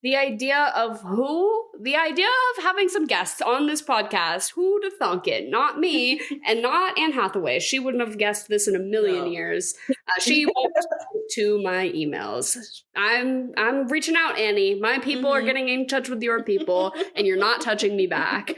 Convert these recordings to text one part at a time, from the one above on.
the idea of having some guests on this podcast. Who'd have thunk it? Not me, and not Anne Hathaway. She wouldn't have guessed this in a million years. She won't to my emails. I'm reaching out, Annie. My people are getting in touch with your people, and you're not touching me back.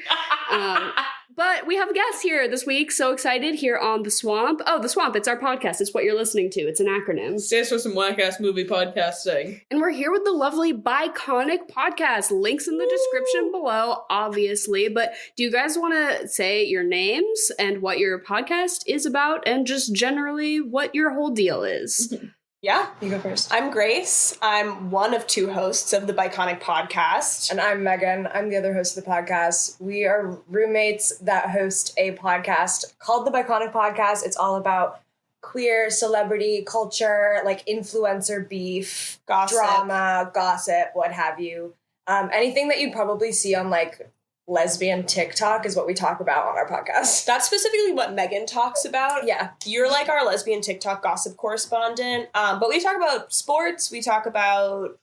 But we have a guest here this week. So excited here on The Swamp. Oh, The Swamp. It's our podcast. It's what you're listening to. It's an acronym. Stands for some whack-ass movie podcasting. And we're here with the lovely BICONIC podcast. Links in the description below, obviously. But do you guys want to say your names and what your podcast is about and just generally what your whole deal is? Yeah, you go first. I'm Grace. I'm one of two hosts of the BICONIC podcast. And I'm Megan. I'm the other host of the podcast. We are roommates that host a podcast called the BICONIC Podcast. It's all about queer celebrity culture, like influencer beef, Gossip. drama, gossip, what have you. Anything that you'd probably see on like lesbian TikTok is what we talk about on our podcast. That's specifically what Megan talks about. Yeah. You're like our lesbian TikTok gossip correspondent. But we talk about sports. We talk about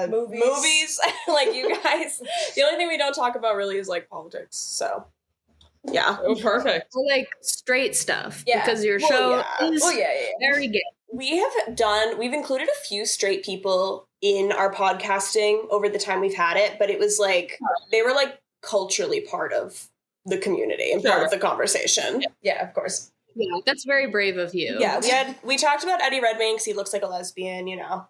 movies. Like you guys. The only thing we don't talk about really is like politics. So yeah. Oh, perfect. Or like straight stuff. Yeah. Because your show is very gay. We've included a few straight people in our podcasting over the time we've had it, but it was like, they were like culturally part of the community and part of the conversation. Yeah, of course. Yeah, that's very brave of you. Yeah, we talked about Eddie Redmayne because he looks like a lesbian, you know.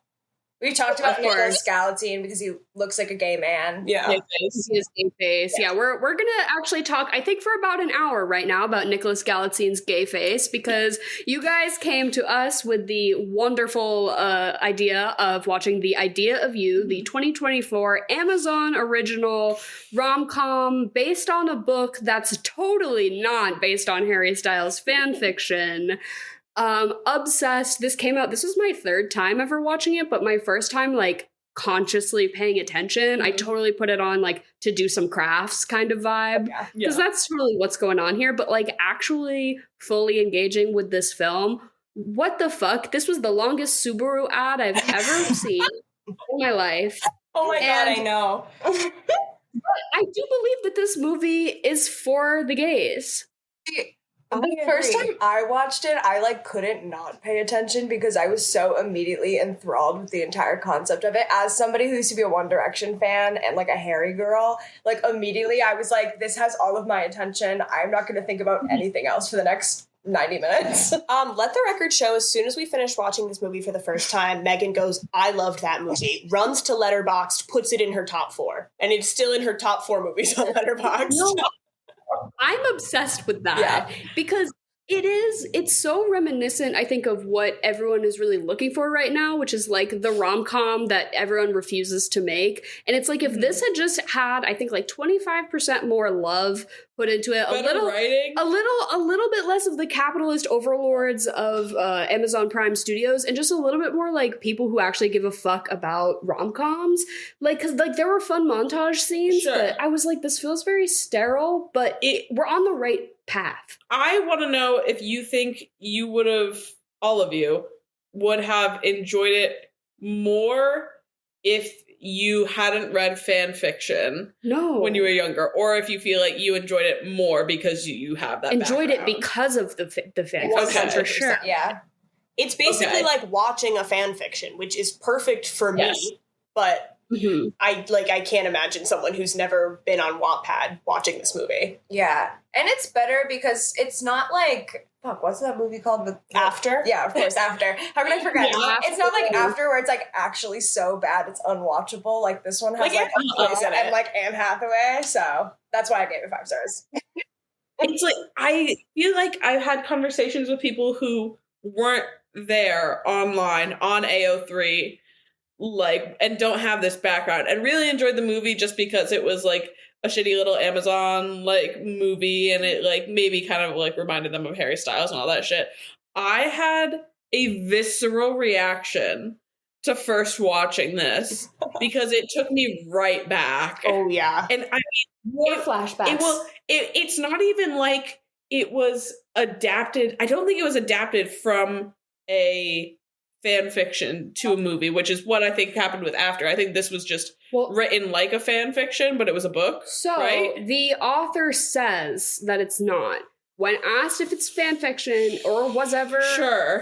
We talked about Nicholas Gallatin because he looks like a gay man. Yeah. His gay face. Yeah, we're going to actually talk, I think, for about an hour right now about Nicholas Gallatin's gay face because you guys came to us with the wonderful idea of watching The Idea of You, the 2024 Amazon original rom-com based on a book that's totally not based on Harry Styles fan fiction. Obsessed. This was my third time ever watching it, but my first time like consciously paying attention. I totally put it on like to do some crafts kind of vibe because that's really what's going on here, but like actually fully engaging with this film. What the fuck? This was the longest Subaru ad I've ever seen in my life. Oh my God, I know. But I do believe that this movie is for the gays. The first time I watched it, I like couldn't not pay attention because I was so immediately enthralled with the entire concept of it. As somebody who used to be a One Direction fan and like a Harry girl, like immediately I was like, this has all of my attention. I'm not going to think about anything else for the next 90 minutes. Let the record show, as soon as we finished watching this movie for the first time, Megan goes, I loved that movie. Runs to Letterboxd, puts it in her top 4. And it's still in her top 4 movies on Letterboxd. No. I'm obsessed with that because it's so reminiscent, I think, of what everyone is really looking for right now, which is like the rom-com that everyone refuses to make. And it's like if this had just had, I think, like 25% more love put into it, Better writing. a little bit less of the capitalist overlords of Amazon Prime Studios, and just a little bit more like people who actually give a fuck about rom-coms. Like, because like there were fun montage scenes, but I was like, this feels very sterile, but we're on the right path. I want to know if you think you would have, all of you, would have enjoyed it more if you hadn't read fan fiction when you were younger, or if you feel like you enjoyed it more because you have that enjoyed background. It because of the fan fiction, for sure. Yeah. It's basically like watching a fan fiction, which is perfect for me, but I can't imagine someone who's never been on Wattpad watching this movie. Yeah. And it's better because it's not like, what's that movie called? With After? Yeah, of course, After. How can I forget? It's not like After where it's like actually so bad it's unwatchable. Like this one has like and like Anne Hathaway. So that's why I gave it 5 stars. It's like, I feel like I've had conversations with people who weren't there online on AO3, like, and don't have this background, and really enjoyed the movie just because it was like a shitty little Amazon like movie, and it like maybe kind of like reminded them of Harry Styles and all that shit. I had a visceral reaction to first watching this because it took me right back. Oh yeah. And I mean, more flashbacks. It's not even like it was adapted. I don't think it was adapted from a fan fiction to a movie, which is what I think happened with After. I think this was just written like a fan fiction, but it was a book. So right? The author says that it's not. When asked if it's fan fiction or was ever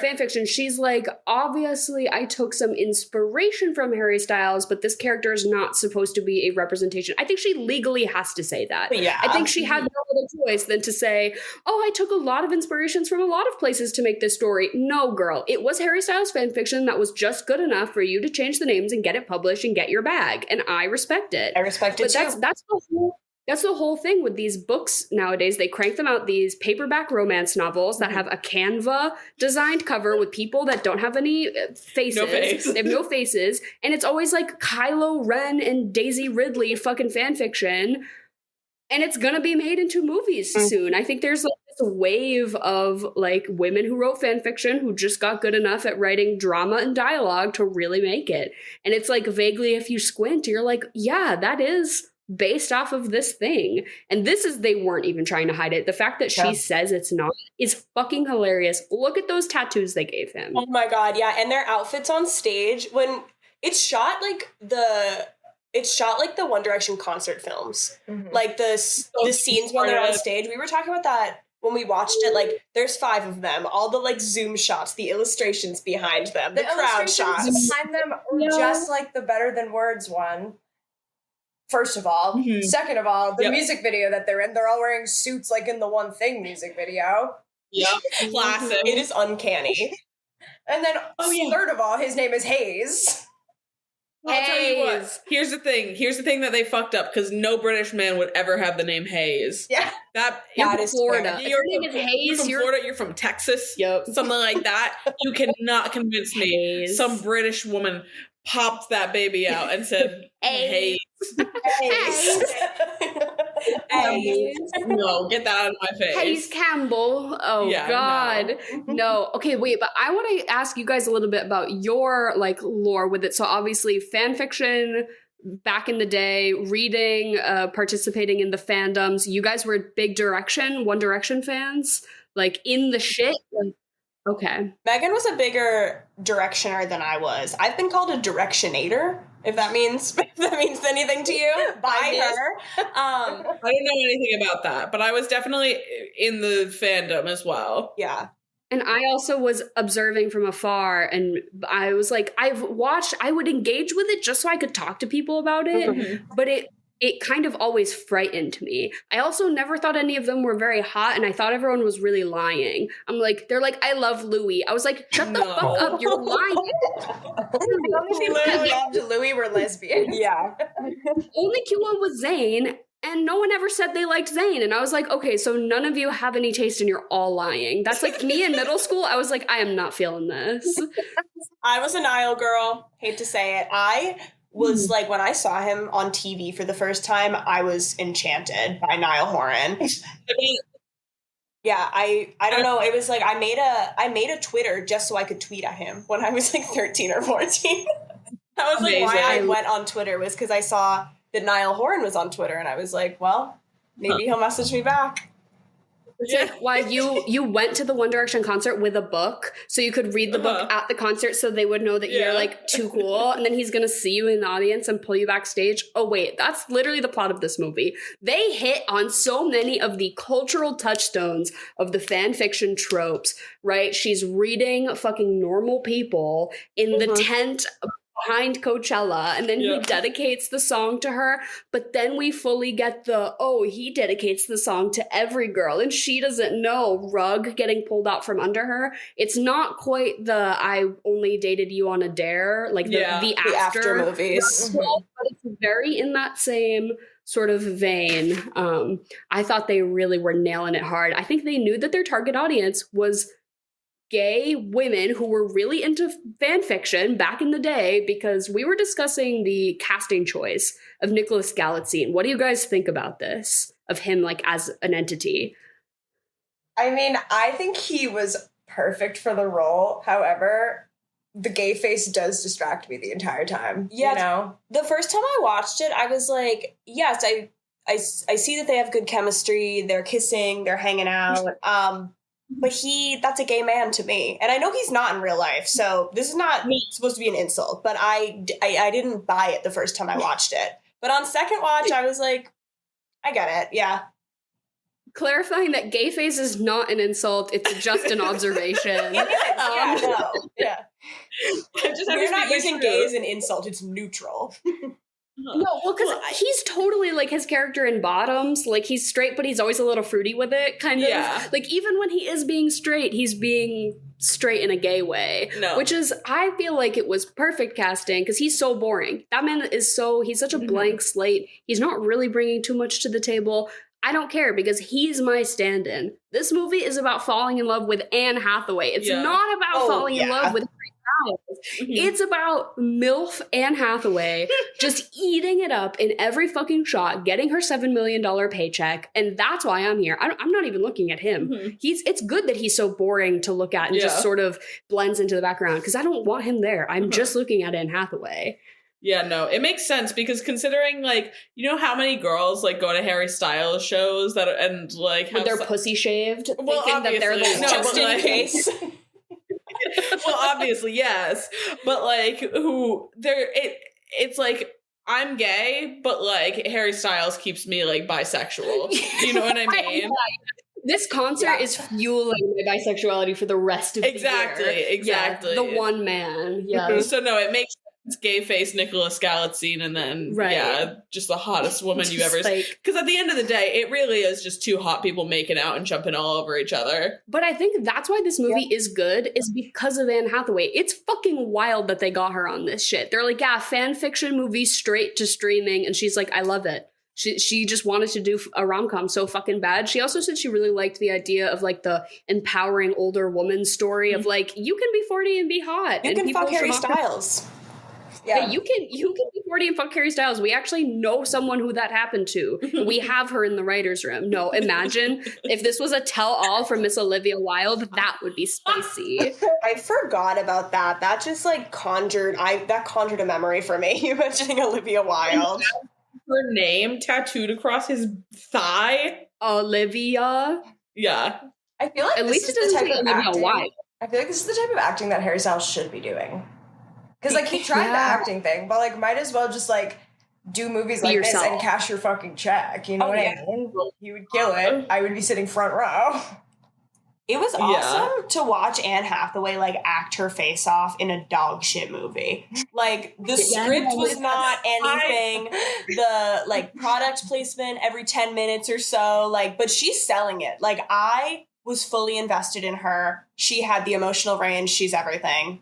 fan fiction, she's like, obviously I took some inspiration from Harry Styles, but this character is not supposed to be a representation. I think she legally has to say that. Yeah. I think she had no other choice than to say, oh, I took a lot of inspirations from a lot of places to make this story. No, girl. It was Harry Styles fan fiction that was just good enough for you to change the names and get it published and get your bag. And I respect it. I respect it too. That's the whole thing with these books nowadays. They crank them out, these paperback romance novels that have a Canva designed cover with people that don't have any faces. No face. They have no faces. And it's always like Kylo Ren and Daisy Ridley fucking fan fiction. And it's going to be made into movies soon. I think there's like this wave of like women who wrote fan fiction who just got good enough at writing drama and dialogue to really make it. And it's like vaguely, if you squint, you're like, yeah, that is based off of this thing. And they weren't even trying to hide it. The fact that she says it's not is fucking hilarious. Look at those tattoos they gave him. Oh my God, yeah. And their outfits on stage, when it's shot like the One Direction concert films. Like the scenes when they're on stage. We were talking about that when we watched it. Like there's 5 of them, all the like zoom shots, the illustrations behind them, the crowd shots behind them are just like the Better Than Words one. First of all. Second of all, the music video that they're in, they're all wearing suits like in the One Thing music video. Yep, classic. It is uncanny. And then third of all, his name is Hayes. I'll tell you what. Here's the thing that they fucked up, because no British man would ever have the name Hayes. Yeah. That is Florida. If your name is Hayes, you're from Florida, you're from Texas. Yep. Something like that. You cannot convince me Hayes. Some British woman popped that baby out and said, Hayes. Hayes. No, get that out of my face. Hayes Campbell. Oh, yeah, God. No. Okay, wait, but I want to ask you guys a little bit about your like lore with it. So obviously fan fiction back in the day, reading, participating in the fandoms. You guys were big One Direction fans? Like in the shit? Okay. Megan was a bigger directioner than I was. I've been called a directionator, if that means anything to you, by her. I don't know anything about that, but I was definitely in the fandom as well. Yeah. And I also was observing from afar, and I was like, I would engage with it just so I could talk to people about it, but it kind of always frightened me. I also never thought any of them were very hot, and I thought everyone was really lying. They're like, I love Louis. I was like, shut the fuck up, you're lying. Louis were lesbians. Yeah. Only cute one was Zayn, and no one ever said they liked Zayn. And I was like, okay, so none of you have any taste and you're all lying. That's like me in middle school. I was like, I am not feeling this. I was a Niall girl. Hate to say it. I was like, when I saw him on TV for the first time, I was enchanted by Niall Horan. Yeah, I don't know. It was like I made a Twitter just so I could tweet at him when I was like 13 or 14. That was like why I went on Twitter, was because I saw that Niall Horan was on Twitter, and I was like, well, maybe he'll message me back. It's like, why you went to the One Direction concert with a book so you could read the book at the concert so they would know that you're like too cool, and then he's gonna see you in the audience and pull you backstage. Oh wait, that's literally the plot of this movie. They hit on so many of the cultural touchstones of the fan fiction tropes, right? She's reading fucking normal people in the tent behind Coachella, and then he dedicates the song to her, but then we fully get he dedicates the song to every girl and she doesn't know, rug getting pulled out from under her. It's not quite the I only dated you on a dare, like the after movies, but it's very in that same sort of vein. I thought they really were nailing it hard. I think they knew that their target audience was gay women who were really into fan fiction back in the day, because we were discussing the casting choice of Nicholas Galitzine. What do you guys think about this, of him like as an entity? I mean, I think he was perfect for the role. However, the gay face does distract me the entire time. Yeah, you know? The first time I watched it, I was like, yes, I see that they have good chemistry. They're kissing, they're hanging out. but that's a gay man to me. And I know he's not in real life, so this is not supposed to be an insult, but I didn't buy it the first time I watched it. But on second watch, I was like, I get it, yeah. Clarifying that gay face is not an insult, it's just an observation. Yeah, no. Yeah. We're not using gay as an insult, it's neutral. No, well, because he's totally like his character in Bottoms. Like, he's straight, but he's always a little fruity with it, kind of. Yeah. Like, even when he is being straight, he's being straight in a gay way. No. Which is, I feel like it was perfect casting, because he's so boring. That man is he's such a blank slate. He's not really bringing too much to the table. I don't care, because he's my stand-in. This movie is about falling in love with Anne Hathaway. It's not about falling in love with It's about MILF Anne Hathaway just eating it up in every fucking shot, getting her $7 million paycheck, and that's why I'm here. I'm not even looking at him. It's good that he's so boring to look at and just sort of blends into the background, because I don't want him there. I'm just looking at Anne Hathaway. Yeah, no, it makes sense, because considering, like, you know how many girls, like, go to Harry Styles shows and, like, with their pussy shaved, well, thinking that they're the just in like, case. Well, obviously, yes. But, like, it's like, I'm gay, but, like, Harry Styles keeps me, like, bisexual. You know what I mean? This concert is fueling my bisexuality for the rest of the year. Exactly. Yeah, the one man. Yeah. So, no, it makes sense. Gay face Nicholas Galitzine, and then, just the hottest woman you ever seen. Because at the end of the day, it really is just two hot people making out and jumping all over each other. But I think that's why this movie is good, is because of Anne Hathaway. It's fucking wild that they got her on this shit. They're like, fan fiction movie straight to streaming, and she's like, I love it. She just wanted to do a rom-com so fucking bad. She also said she really liked the idea of, like, the empowering older woman story of, like, you can be 40 and be hot. You can fuck Harry Styles. Yeah, you can be 40 and fuck Harry Styles. We actually know someone who that happened to. We have her in the writer's room. No, imagine if this was a tell-all from Miss Olivia Wilde, that would be spicy. I forgot about that. That just, like, conjured a memory for me. You mentioning Olivia Wilde. Her name tattooed across his thigh. Olivia. Yeah. I feel like at least it doesn't say Olivia Wilde. I feel like this is the type of acting that Harry Styles should be doing. Because, like, he tried the acting thing, but, like, might as well just, like, do movies like this and cash your fucking check. You know what I mean? He would kill it. I would be sitting front row. It was awesome to watch Anne Hathaway, like, act her face off in a dog shit movie. Like, the script was not anything. The, like, product placement every 10 minutes or so. Like, but she's selling it. Like, I was fully invested in her. She had the emotional range. She's everything.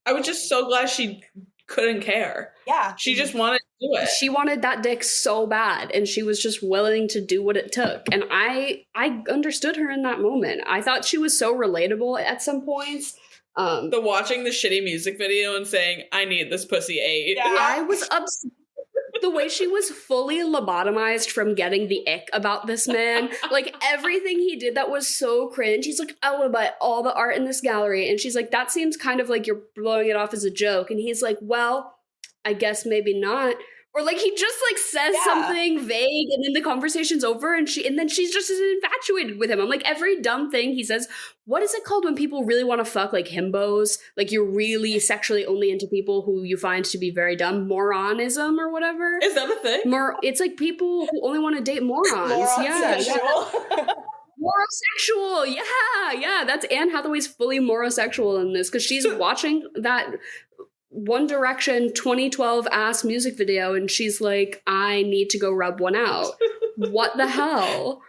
I was just so glad she couldn't care. Yeah. She just wanted to do it. She wanted that dick so bad, and she was just willing to do what it took. And I understood her in that moment. I thought she was so relatable at some points. Watching the shitty music video and saying, I need this pussy ate. Yeah. I was upset. The way she was fully lobotomized from getting the ick about this man. Like, everything he did that was so cringe. He's like, I want to buy all the art in this gallery. And she's like, that seems kind of like you're blowing it off as a joke. And he's like, well, I guess maybe not. Or, like, he just, like, says something vague, and then the conversation's over, and then she's just as infatuated with him. I'm like, every dumb thing he says, what is it called when people really want to fuck, like, himbos? Like, you're really sexually only into people who you find to be very dumb? Moronism or whatever? Is that a thing? It's like people who only want to date morons. Morosexual, yeah, that's Anne Hathaway's fully morosexual in this, because she's watching that One Direction 2012 ass music video, and she's like, I need to go rub one out. What the hell?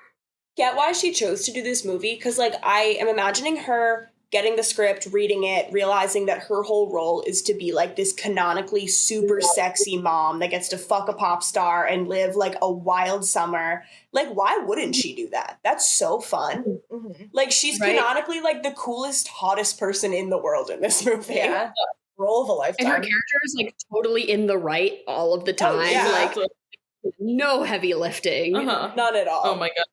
Get why she chose to do this movie, because, like, I am imagining her getting the script, reading it, realizing that her whole role is to be, like, this canonically super sexy mom that gets to fuck a pop star and live, like, a wild summer. Like, why wouldn't she do that? That's so fun. Mm-hmm. Like, she's canonically, like, the coolest, hottest person in the world in this movie. Yeah. Role of a lifetime. And her character is, like, totally in the right all of the time. Like, no heavy lifting. Not at all. Oh my god.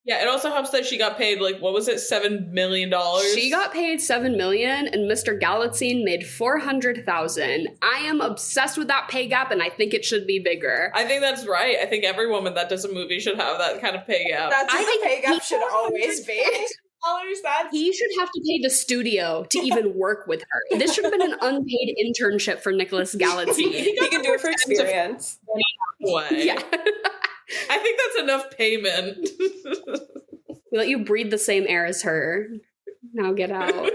Yeah, it also helps that she got paid, like, what was it, $7 million? She got paid $7 million, and Mr. Galitzine made $400,000. I am obsessed with that pay gap, and I think it should be bigger. I think that's right. I think every woman that does a movie should have that kind of pay gap. That's what the pay gap should always be. He should have to pay the studio to even work with her. This should have been an unpaid internship for Nicholas Galatzine. He can do it for experience. Yeah. I think that's enough payment. We let you breathe the same air as her. Now get out.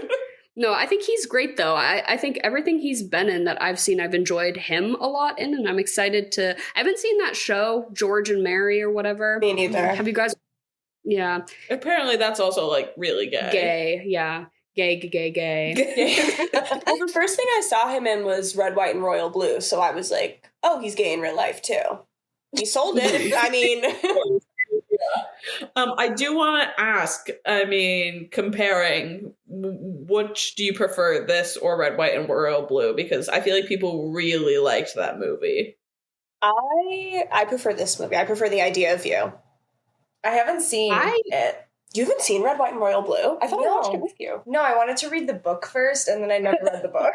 No, I think he's great, though. I think everything he's been in that I've seen, I've enjoyed him a lot in, and I'm excited to... I haven't seen that show, George and Mary or whatever. Me neither. Have you guys... Yeah. Apparently that's also, like, really gay. Gay, yeah. Gay. Well, the first thing I saw him in was Red, White, and Royal Blue, so I was like, oh, he's gay in real life, too. He sold it. I mean... I do want to ask, comparing, which do you prefer, this or Red, White, and Royal Blue? Because I feel like people really liked that movie. I prefer this movie. I prefer The Idea of You. I haven't seen it. You haven't seen Red, White, and Royal Blue? I thought I watched it with you. No, I wanted to read the book first, and then I never read the book.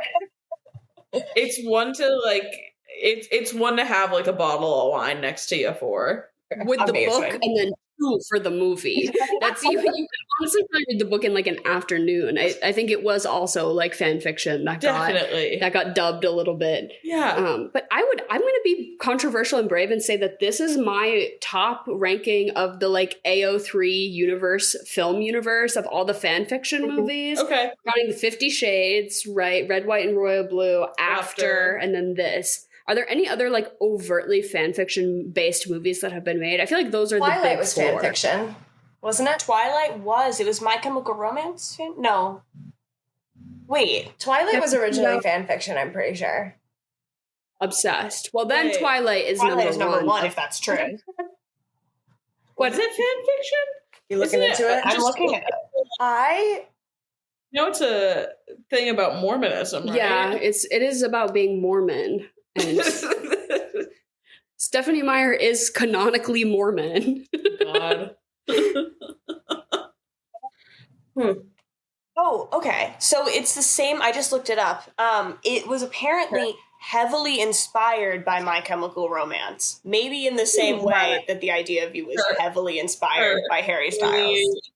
It's one to, like, it's one to have, like, a bottle of wine next to you for. With the book, and then 2 for the movie. That's you can honestly read the book in like an afternoon. I think it was also like fan fiction that got dubbed a little bit. Yeah. But I'm gonna be controversial and brave and say that this is my top ranking of the like AO3 film universe of all the fan fiction movies. Okay. Counting 50 Shades, right? Red, White, and Royal Blue after and then this. Are there any other like overtly fanfiction based movies that have been made? I feel like those are Twilight the big was 4. fanfiction, wasn't it? Twilight was. It was My Chemical Romance? No. Wait. Twilight was originally fanfiction, I'm pretty sure. Obsessed. Well, then Twilight is number one if that's true. What is it, fanfiction? You looking into it? I'm looking at it. It's a thing about Mormonism, right? Yeah, it is about being Mormon. And Stephanie Meyer is canonically Mormon. God. Oh, okay. So it's the same. I just looked it up. It was apparently heavily inspired by My Chemical Romance. Maybe in the same way that The Idea of You was heavily inspired by Harry Styles.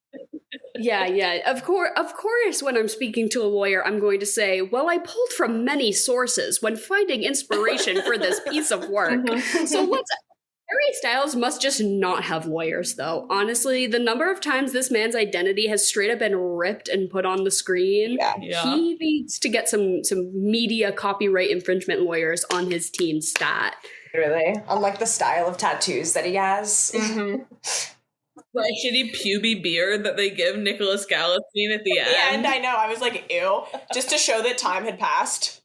Yeah. Of course, when I'm speaking to a lawyer, I'm going to say, well, I pulled from many sources when finding inspiration for this piece of work. So Harry Styles must just not have lawyers, though. Honestly, the number of times this man's identity has straight up been ripped and put on the screen, he needs to get some media copyright infringement lawyers on his team stat. Really? On like the style of tattoos that he has. Mm-hmm. That shitty puby beard that they give Nicholas Galatzine at the end. Yeah, and I know. I was like, ew. Just to show that time had passed.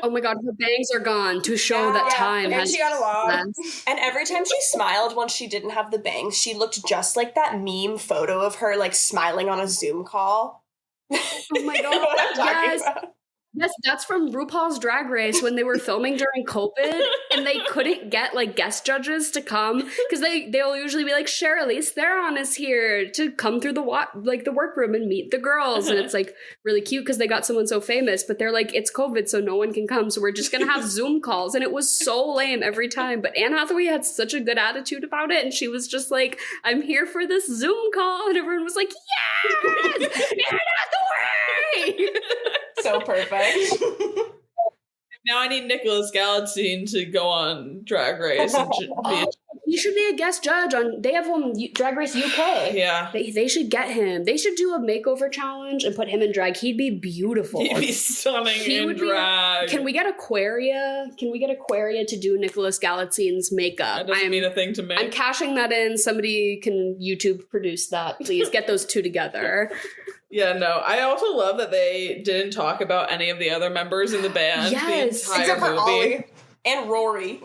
Oh my god, her bangs are gone to show that time and she got along. And every time she smiled once she didn't have the bangs, she looked just like that meme photo of her like smiling on a Zoom call. Oh my god, what I'm talking about? Yes, that's from RuPaul's Drag Race when they were filming during COVID and they couldn't get like guest judges to come because they'll usually be like, Cherylice Theron is here to come through the workroom and meet the girls, and it's like really cute because they got someone so famous, but they're like, it's COVID, so no one can come, so we're just gonna have Zoom calls, and it was so lame every time. But Anne Hathaway had such a good attitude about it, and she was just like, I'm here for this Zoom call, and everyone was like, yes, Anne Hathaway. So perfect. Now I need Nicholas Galatzine to go on Drag Race. And he should be a guest judge on. They have one Drag Race UK. Yeah, they should get him. They should do a makeover challenge and put him in drag. He'd be beautiful. He'd be stunning in drag. Can we get Aquaria? Can we get Aquaria to do Nicholas Galatzine's makeup? That doesn't mean a thing to me. I'm cashing that in. Somebody can YouTube produce that, please. Get those two together. Yeah, no. I also love that they didn't talk about any of the other members in the band. Yes, the entire except for movie. Ollie and Rory.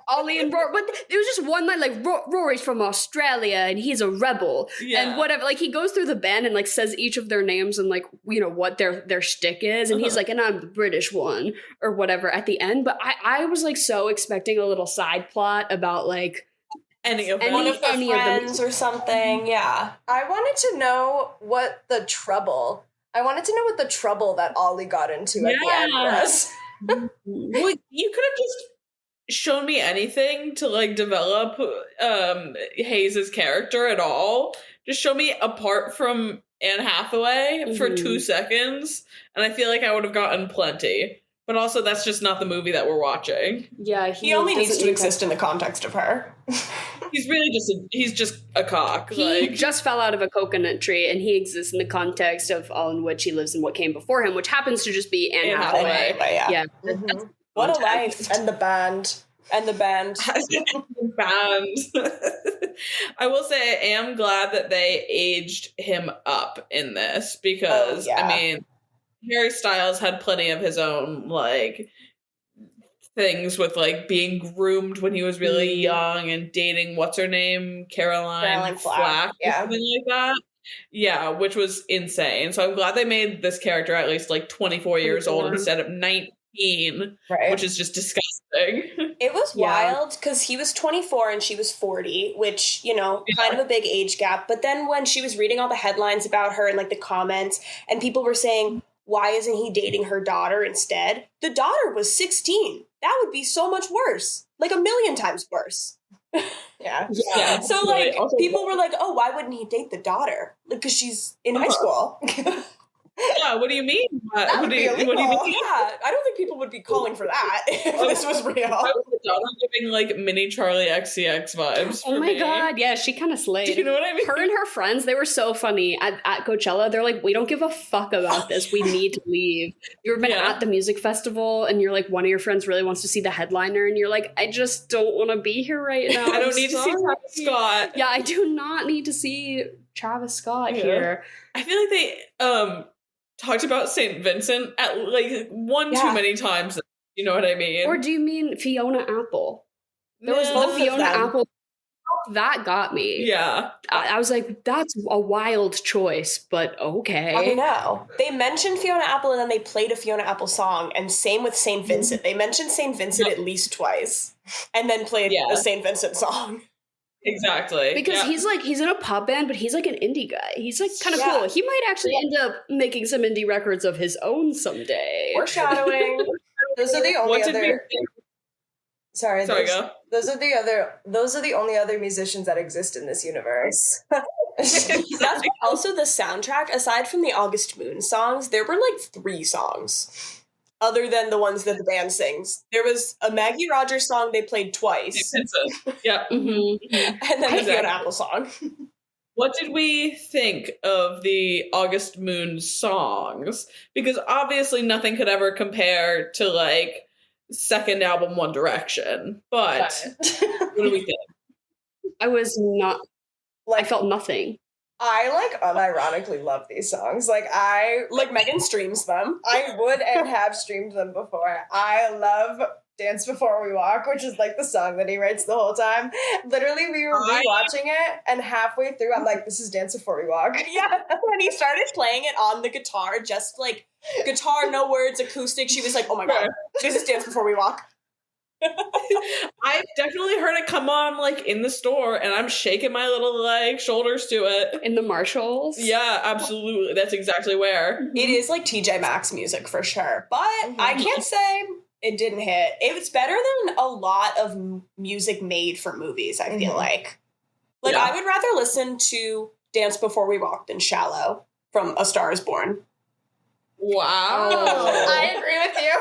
Ollie and Rory, but there was just one line like Rory's from Australia and he's a rebel and whatever. Like he goes through the band and like says each of their names and like what their shtick is, and he's like, and I'm the British one or whatever at the end. But I was like so expecting a little side plot about like any of one of their friends or something. Yeah, I wanted to know what the trouble that Ollie got into at the end was. Well, you could have just shown me anything to like develop Hayes's character at all, just show me apart from Anne Hathaway for 2 seconds, and I feel like I would have gotten plenty. But also, that's just not the movie that we're watching. Yeah, he only needs to exist in the context of her. He's just a cock. He just fell out of a coconut tree, and he exists in the context of all in which he lives and what came before him, which happens to just be Anne Hathaway. Yeah. What a life. And the band. The band. I will say I am glad that they aged him up in this because, I mean, Harry Styles had plenty of his own, like, things with, like, being groomed when he was really young and dating, what's her name? Caroline Flack. Yeah. Something like that. Yeah, which was insane. So I'm glad they made this character at least, like, 24 years old instead of 19, which is just disgusting. It was wild because he was 24 and she was 40, which, you know, kind of a big age gap. But then when she was reading all the headlines about her and, like, the comments, and people were saying, why isn't he dating her daughter instead? The daughter was 16. That would be so much worse. Like, 1,000,000 times worse. Yeah. So, like, people were like, oh, why wouldn't he date the daughter? Like, because she's in high school. Yeah, what do you mean? What do you mean? Yeah, I don't think people would be calling for that if this was real. Why was the daughter giving, like, mini Charlie XCX vibes for Oh my me? god, yeah, she kind of slayed. Do you know what I mean? Her and her friends, they were so funny at Coachella. They're like, we don't give a fuck about this. We need to leave. You've been at the music festival and you're like, one of your friends really wants to see the headliner and you're like, I just don't want to be here right now. I don't need to see Travis Scott. Yeah, I do not need to see Travis Scott here. I feel like they talked about St. Vincent at, like, one too many times. You know what I mean? Or do you mean Fiona Apple? There was Both the of Fiona them. Apple. That got me. Yeah. I was like, that's a wild choice, but okay. I know. They mentioned Fiona Apple and then they played a Fiona Apple song, and same with St. Vincent. They mentioned St. Vincent at least twice and then played a St. Vincent song. Exactly. Because he's in a pop band, but he's like an indie guy. He's like kind of cool. He might actually end up making some indie records of his own someday. Foreshadowing. Those are the only other. Sorry, go. Those are the only other musicians that exist in this universe. That's also the soundtrack. Aside from the August Moon songs, there were like 3 songs. Other than the ones that the band sings. There was a Maggie Rogers song they played twice. Yeah. And then the Fiona Apple song. What did we think of the August Moon songs? Because obviously nothing could ever compare to, like, second album One Direction. But what do we think? I was not. I felt nothing. I, like, unironically love these songs. Like, Megan streams them. I would and have streamed them before. I love Dance Before We Walk, which is, like, the song that he writes the whole time. Literally, we were rewatching it, and halfway through, I'm like, this is Dance Before We Walk. Yeah, when he started playing it on the guitar, just, like, guitar, no words, acoustic, she was like, oh my god, this is Dance Before We Walk. I've definitely heard it come on, like, in the store, and I'm shaking my little, like, shoulders to it. In the Marshalls? Yeah, absolutely. That's exactly where. It is, like, TJ Maxx music, for sure. But I can't say it didn't hit. It was better than a lot of music made for movies, I feel like. Like, I would rather listen to Dance Before We Walk than Shallow from A Star Is Born. Wow. I agree with you.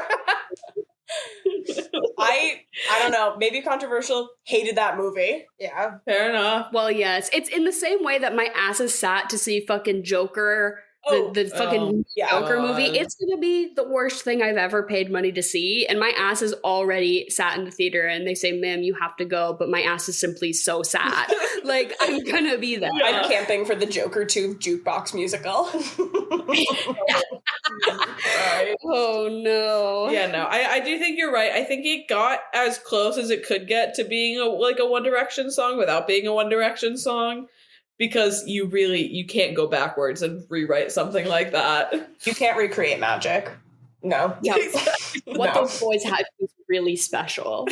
I don't know, maybe controversial, hated that movie. Yeah. Fair enough. Well, yes. It's in the same way that my ass is sat to see fucking Joker, the fucking Joker movie. It's going to be the worst thing I've ever paid money to see. And my ass is already sat in the theater and they say, ma'am, you have to go. But my ass is simply so sad. Like, I'm going to be there. I'm camping for the Joker 2 jukebox musical. Oh, no. Yeah, no, I do think you're right. I think it got as close as it could get to being a One Direction song without being a One Direction song. Because you can't go backwards and rewrite something like that. You can't recreate magic. No. Yeah. What those boys had was really special.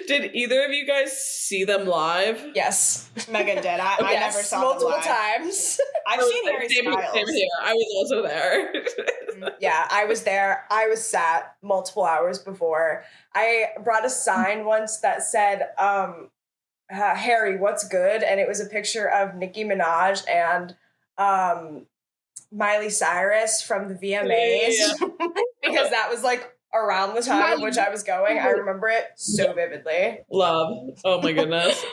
Did either of you guys see them live? Yes. Megan did. I never saw multiple them live. times. I've seen Harry Styles. Same here. I was also there. Yeah, I was there. I was sat multiple hours before. I brought a sign once that said, Harry, what's good? And it was a picture of Nicki Minaj and Miley Cyrus from the VMAs because that was like around the time of which I was going. I remember it so vividly. Love. Oh my goodness.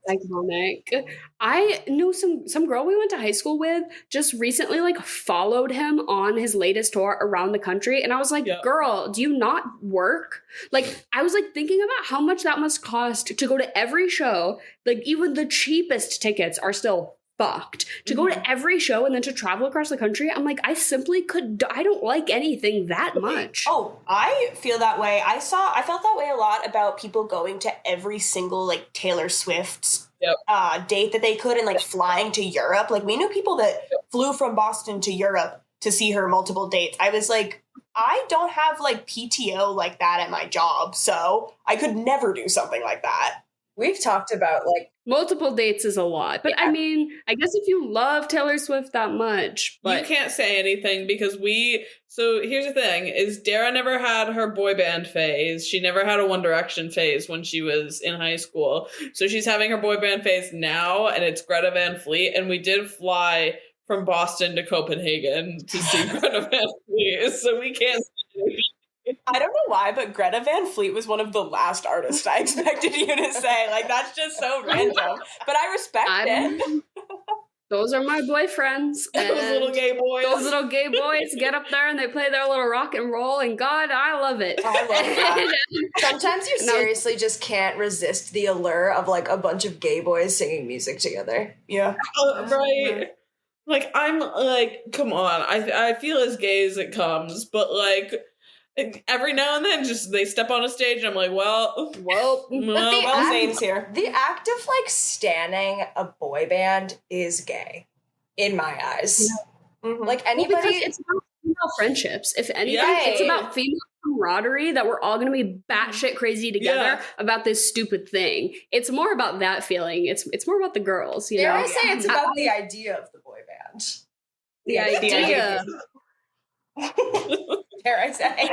Iconic. I knew some girl we went to high school with just recently like followed him on his latest tour around the country, and I was like, girl, do you not work? Like, I was like thinking about how much that must cost to go to every show. Like, even the cheapest tickets are still fucked to go to every show and then to travel across the country. I'm like, I don't like anything that much. Oh, I feel that way. I felt that way a lot about people going to every single like Taylor Swift date that they could and like flying to Europe. Like, we knew people that flew from Boston to Europe to see her multiple dates. I was like, I don't have like PTO like that at my job, so I could never do something like that. We've talked about like multiple dates is a lot, but I mean, I guess if you love Taylor Swift that much, but you can't say anything because so here's the thing is Dara never had her boy band phase. She never had a One Direction phase when she was in high school. So she's having her boy band phase now, and it's Greta Van Fleet, and we did fly from Boston to Copenhagen to see Greta Van Fleet. So we can't say anything. I don't know why, but Greta Van Fleet was one of the last artists I expected you to say. Like, that's just so random. But I respect it. Those are my boyfriends. Those little gay boys. Those little gay boys get up there and they play their little rock and roll, and God, I love it. I love that. Sometimes you seriously just can't resist the allure of like a bunch of gay boys singing music together. Yeah. Right. Like, I'm like, come on. I feel as gay as it comes, but like, every now and then, just they step on a stage, and I'm like, well, Zane's here. The act of like standing a boy band is gay, in my eyes. Yeah. Mm-hmm. Like anybody, because it's about female friendships. If anything, it's about female camaraderie that we're all going to be batshit crazy together about this stupid thing. It's more about that feeling. It's more about the girls. You know, I say it's about the idea of the boy band. The idea. Dare I say?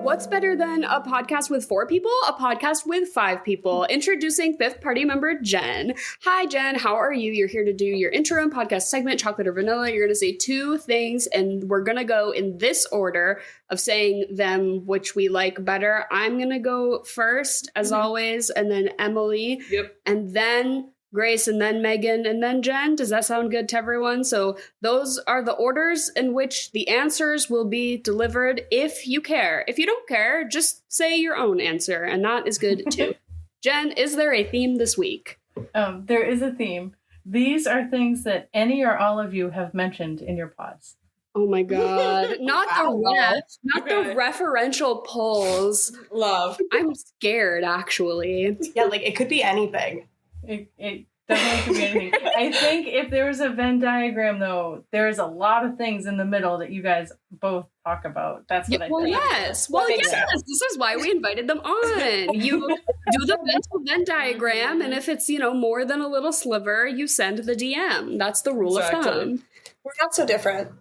What's better than a podcast with 4 people? A podcast with 5 people. Introducing 5th party member Jen. Hi, Jen. How are you? You're here to do your intro and podcast segment, chocolate or vanilla. You're going to say 2 things, and we're going to go in this order of saying them, which we like better. I'm going to go first, as always, and then Emily. Yep. And then Grace, and then Megan, and then Jen. Does that sound good to everyone? So those are the orders in which the answers will be delivered if you care. If you don't care, just say your own answer, and that is good too. Jen, is there a theme this week? There is a theme. These are things that any or all of you have mentioned in your pods. Oh my God. Not the referential polls. Love. I'm scared, actually. Yeah, like it could be anything. It definitely could be anything. I think if there was a Venn diagram, though, there's a lot of things in the middle that you guys both talk about. That's what I think. Yes. Well, yes. This is why we invited them on. You do the mental Venn diagram, and if it's, more than a little sliver, you send the DM. That's the rule of thumb. We're not so different.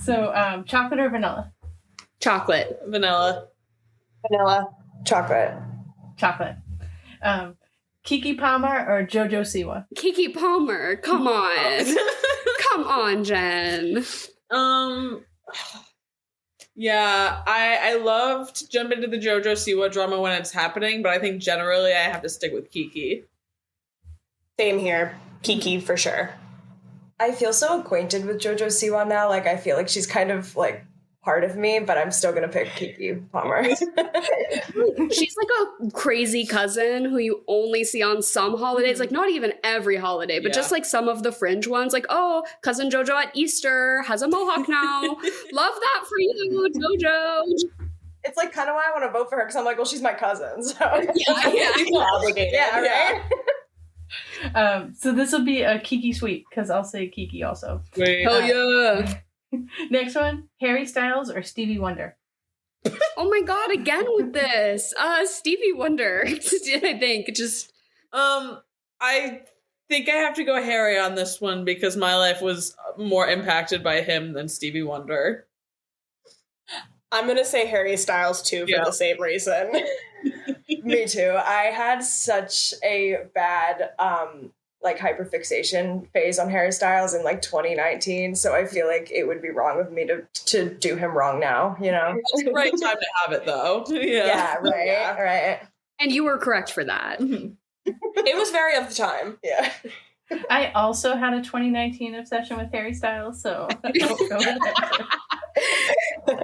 So, chocolate or vanilla? Chocolate. Vanilla. Vanilla. Chocolate. Chocolate. Kiki Palmer or Jojo Siwa? Kiki Palmer. Come on. Come on, Jen. Yeah, I love to jump into the Jojo Siwa drama when it's happening, but I think generally I have to stick with Kiki. Same here. Kiki for sure. I feel so acquainted with Jojo Siwa now. Like, I feel like she's kind of like part of me, but I'm still gonna pick Kiki Palmer. She's like a crazy cousin who you only see on some holidays, like not even every holiday, but just like some of the fringe ones, like, oh, cousin Jojo at Easter has a mohawk now. Love that for you, Jojo. It's like kind of why I want to vote for her, because I'm like, well, she's my cousin, so obligated. Yeah, right. So this will be a Kiki sweep, because I'll say Kiki also. Wait. Hell yeah. Next one, Harry Styles or Stevie Wonder? Oh my God, again with this. Stevie Wonder. I think just I think I have to go Harry on this one because my life was more impacted by him than Stevie Wonder. I'm gonna say Harry Styles too for the same reason. Me too. I had such a bad like hyperfixation phase on Harry Styles in like 2019, so I feel like it would be wrong of me to do him wrong now, you know. It's the right time to have it though. Yeah, right. And you were correct for that. It was very of the time. Yeah. I also had a 2019 obsession with Harry Styles, so I'll go with that.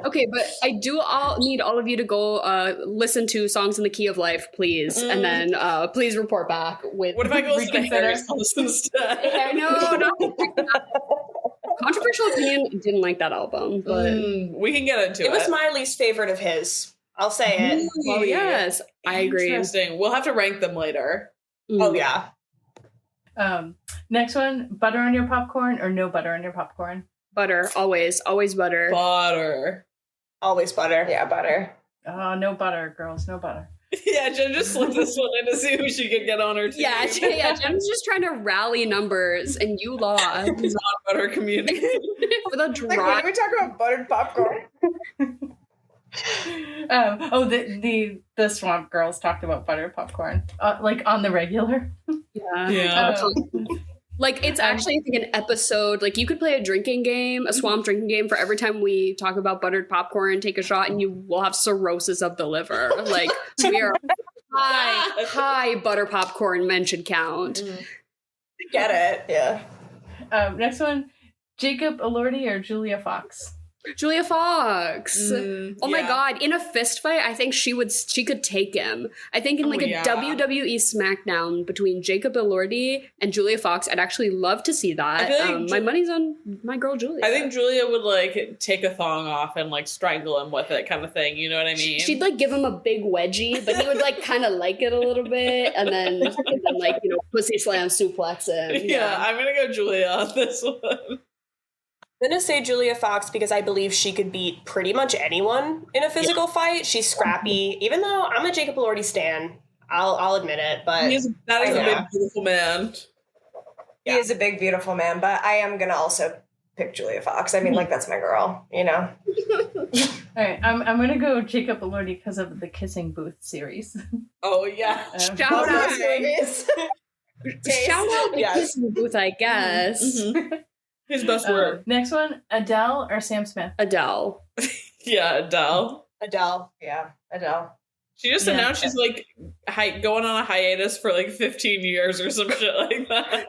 Okay, but I do need all of you to go listen to Songs in the Key of Life, please. And then please report back with... What if I go listen to Harry Styles instead? Yeah, no. Controversial opinion, didn't like that album, but... we can get into it. It was my least favorite of his. I'll say it. Well, yes, I agree. Interesting. We'll have to rank them later. Oh, yeah. Next one, butter on your popcorn or no butter on your popcorn? Butter, always butter. Butter. Always butter. Yeah, butter. Oh, no butter, girls, no butter. Yeah, Jen just slipped this one in to see who she could get on her team. Yeah, Jen's just trying to rally numbers, and you lost. Non-butter community. For the Like, when dry... we talk about buttered popcorn. The Swamp Girls talked about buttered popcorn, like on the regular. Yeah. Like, it's actually, I think, an episode. Like, you could play a drinking game, a swamp drinking game, for every time we talk about buttered popcorn, take a shot, and you will have cirrhosis of the liver. Like, we are high butter popcorn mention count. Get it. Yeah. Next one, Jacob Elordi or Julia Fox? Julia Fox. Oh my yeah. god, in a fist fight, I think she could take him. I think in WWE SmackDown between Jacob Elordi and Julia Fox, I'd actually love to see that. I feel like my money's on my girl Julia. I think Julia would like take a thong off and like strangle him with it, kind of thing. You know what I mean? She'd like give him a big wedgie, but he would like kind of like it a little bit, and then like, you know, pussy slam suplex him. Yeah, I'm gonna go Julia on this one. I'm going to say Julia Fox because I believe she could beat pretty much anyone in a physical fight. She's scrappy. Even though I'm a Jacob Elordi stan, I'll admit it. But that is a big, beautiful man. He is a big, beautiful man, but I am going to also pick Julia Fox. I mean, like, that's my girl, you know? All right, I'm going to go Jacob Elordi because of the Kissing Booth series. Oh, yeah. Shout out the Kissing Booth, I guess. Mm-hmm. His best word. Next one, Adele or Sam Smith? Adele. Yeah, Adele. Yeah, Adele. She just announced she's like going on a hiatus for like 15 years or some shit like that.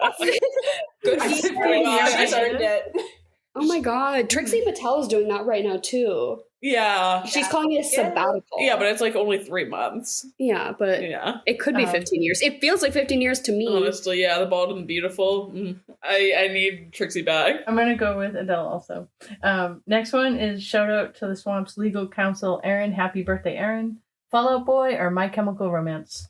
Good for her. She's earned it. Oh my god, Trixie Mattel is doing that right now too. Yeah. She's calling it a sabbatical. Yeah, but it's like only 3 months. Yeah, but it could be 15 years. It feels like 15 years to me. Honestly, yeah, the bald and beautiful. I need Trixie back. I'm going to go with Adele also. Next one is shout out to the Swamp's legal counsel, Aaron. Happy birthday, Aaron. Fall Out Boy or My Chemical Romance?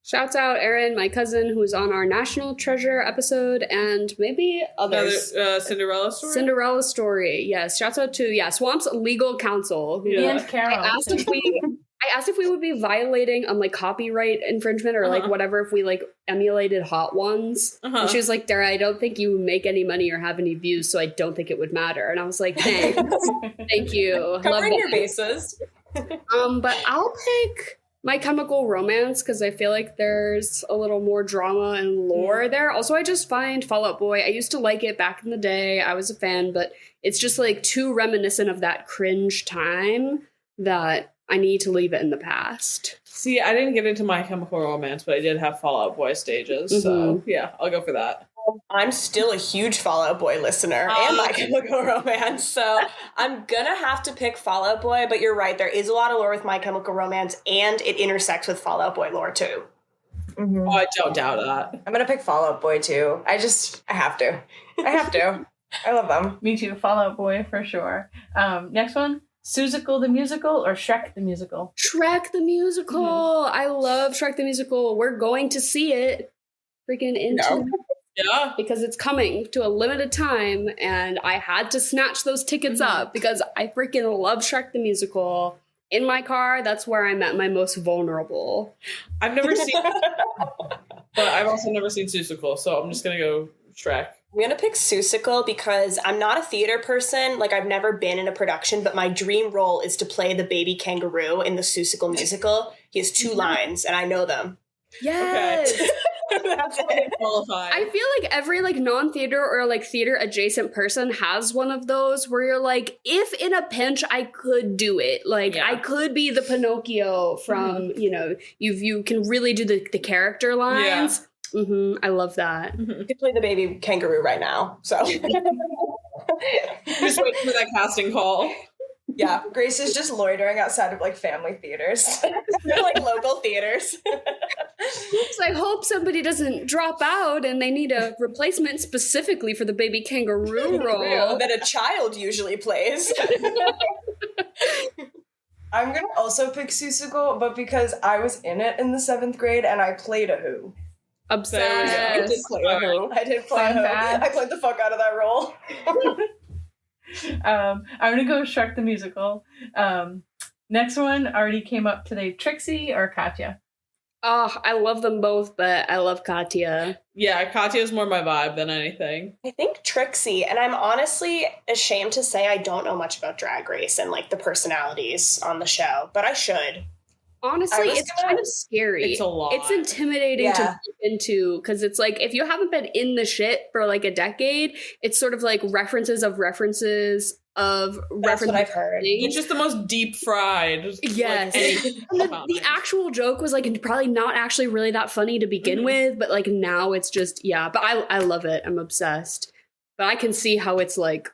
Shouts out Aaron, my cousin, who was on our National Treasure episode, and maybe others. Cinderella Story? Cinderella Story, yes. Shouts out to, Swamp's legal counsel. Who, and Carol. I asked if we would be violating like copyright infringement or like whatever if we like emulated Hot Ones. And she was like, Dara, I don't think you make any money or have any views, so I don't think it would matter. And I was like, thanks. Thank you. Covering your bases. But I'll pick My Chemical Romance because I feel like there's a little more drama and lore there. Also, I just find Fall Out Boy, I used to like it back in the day. I was a fan, but it's just like too reminiscent of that cringe time that I need to leave it in the past. See, I didn't get into My Chemical Romance, but I did have Fall Out Boy stages. So yeah, I'll go for that. I'm still a huge Fall Out Boy listener and My Chemical Romance, so I'm gonna have to pick Fall Out Boy, but you're right, there is a lot of lore with My Chemical Romance, and it intersects with Fall Out Boy lore too. Oh, I don't doubt that. I'm going to pick Fall Out Boy, too. I have to. I love them. Me too, Fall Out Boy for sure. Next one, Seussical the Musical or Shrek the Musical? Shrek the Musical! I love Shrek the Musical. We're going to see it freaking into... Yeah. Because it's coming to a limited time, and I had to snatch those tickets up because I freaking love Shrek the Musical. In my car, that's where I'm at my most vulnerable. I've never seen but I've also never seen Seussical, so I'm just gonna go Shrek. I'm going to pick Seussical because I'm not a theater person. Like, I've never been in a production, but my dream role is to play the baby kangaroo in the Seussical musical. He has 2 lines, and I know them. Yes. Okay. That's it. Qualified. I feel like every like non-theater or like theater adjacent person has one of those where you're like, if in a pinch I could do it, like I could be the Pinocchio from you can really do the character lines. I love that. You could play the baby kangaroo right now. So just wait for that casting call. Yeah, Grace is just loitering outside of like family theaters. they're like local theaters. So I hope somebody doesn't drop out and they need a replacement specifically for the baby kangaroo role that a child usually plays. I'm gonna also pick Seussical, but because I was in it in the 7th grade and I played a Who. Obsessed. I did play a Who. I did play a Who. I played the fuck out of that role. I'm gonna go with Shrek the Musical. Next one already came up today. Trixie or Katya? Oh, I love them both, but I love Katya. Yeah, Katya's more my vibe than anything. I think Trixie, and I'm honestly ashamed to say I don't know much about Drag Race and like the personalities on the show, but I should. Honestly, it's kind of scary. It's a lot. It's intimidating to deep into because it's like if you haven't been in the shit for like a decade, it's sort of like references of references of That's what I've heard. It's just the most deep fried. Yes. Like, the actual joke was like probably not actually really that funny to begin with, but like now it's just but I love it. I'm obsessed. But I can see how it's like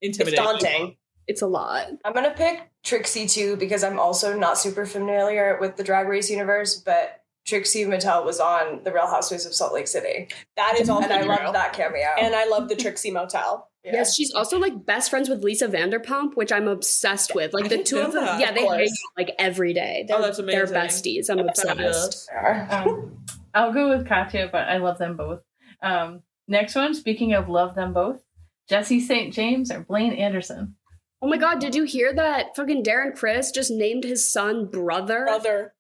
intimidating. It's daunting. It's a lot. I'm gonna pick Trixie too because I'm also not super familiar with the Drag Race universe, but Trixie Mattel was on The Real Housewives of Salt Lake City. That is all, and I loved that cameo. And I love the Trixie Motel. Yeah. Yes, she's also like best friends with Lisa Vanderpump, which I'm obsessed with. Like the two of them, they hang out like every day. That's amazing. They're besties. I'm obsessed. I'll go with Katya, but I love them both. Next one, speaking of love them both, Jesse St. James or Blaine Anderson? Oh my god, did you hear that fucking Darren Criss just named his son Brother?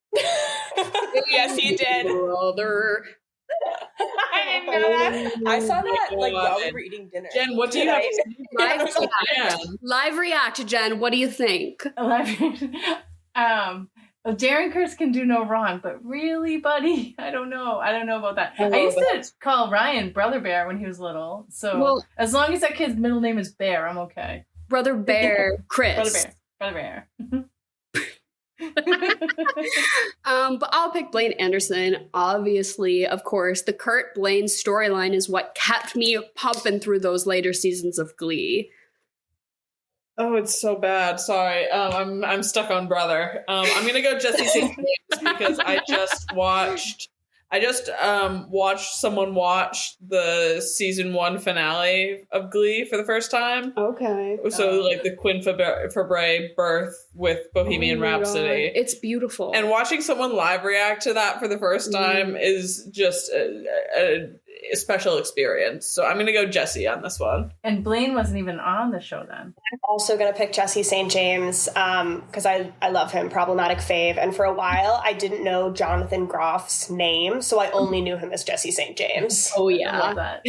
Yes, he did. Brother. I didn't know that. I saw that like while we were eating dinner. Jen, what do you have to say? Live react, Jen. What do you think? Darren Criss can do no wrong, but really, buddy, I don't know about that. I used to call Ryan Brother Bear when he was little, so as long as that kid's middle name is Bear, I'm okay. Brother Bear, Chris. Brother Bear. But I'll pick Blaine Anderson. Obviously, of course, the Kurt Blaine storyline is what kept me pumping through those later seasons of Glee. Oh, it's so bad. Sorry. I'm stuck on Brother. I'm gonna go Jesse St. James because I just watched someone watch the season 1 finale of Glee for the first time. Okay. So like the Quinn Fabray birth with Bohemian Rhapsody. God. It's beautiful. And watching someone live react to that for the first time is just a special experience. So I'm going to go Jesse on this one. And Blaine wasn't even on the show then. I'm also going to pick Jesse St. James because I love him, problematic fave. And for a while, I didn't know Jonathan Groff's name, so I only knew him as Jesse St. James. Oh, yeah. I love that.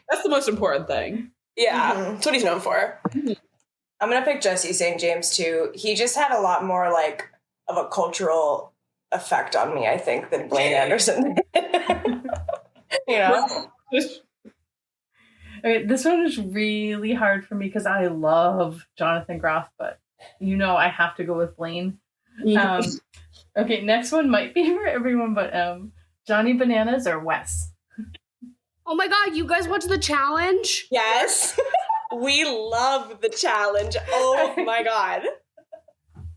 That's the most important thing. Yeah, that's what he's known for. I'm going to pick Jesse St. James too. He just had a lot more like of a cultural effect on me, I think, than Blaine Anderson did. You know? Okay, this one is really hard for me because I love Jonathan Groff, but I have to go with Blaine. Okay, next one might be for everyone, but Johnny Bananas or Wes? Oh my god, you guys watch The Challenge? Yes. We love The Challenge. Oh my god.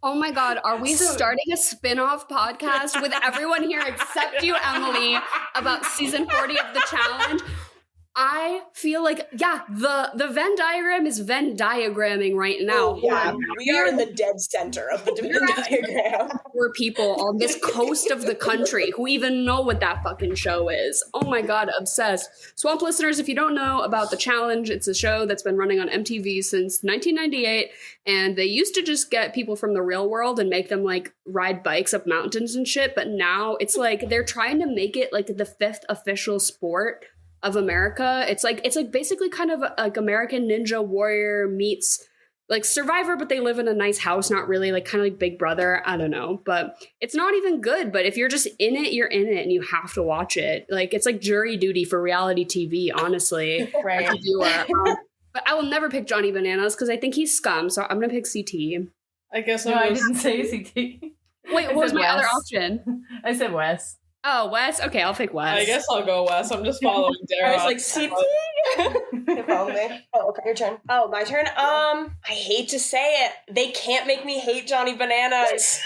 Oh my god, are we starting a spin-off podcast with everyone here except you, Emily, about season 40 of The Challenge? I feel like, the Venn diagram is Venn diagramming right now. Oh, yeah, we are in the dead center of the Venn diagram. Poor people on this coast of the country who even know what that fucking show is. Oh my god, obsessed. Swamp listeners, if you don't know about The Challenge, it's a show that's been running on MTV since 1998, and they used to just get people from the real world and make them like ride bikes up mountains and shit, but now it's like they're trying to make it like the 5th official sport of America. It's like basically kind of like American Ninja Warrior meets like Survivor, but they live in a nice house, not really, like kind of like Big Brother. I don't know, but it's not even good. But if you're just in it, you're in it and you have to watch it. Like it's like jury duty for reality TV, honestly. Right. As a viewer. But I will never pick Johnny Bananas because I think he's scum. So I'm going to pick CT. I guess No, I didn't say CT. Wait, what was my other option? I said Wes. Oh, Wes? Okay, I'll pick Wes. I guess I'll go Wes. I'm just following Dara. I was like, CT? Follow me. Oh, okay. Your turn. Oh, my turn? I hate to say it. They can't make me hate Johnny Bananas.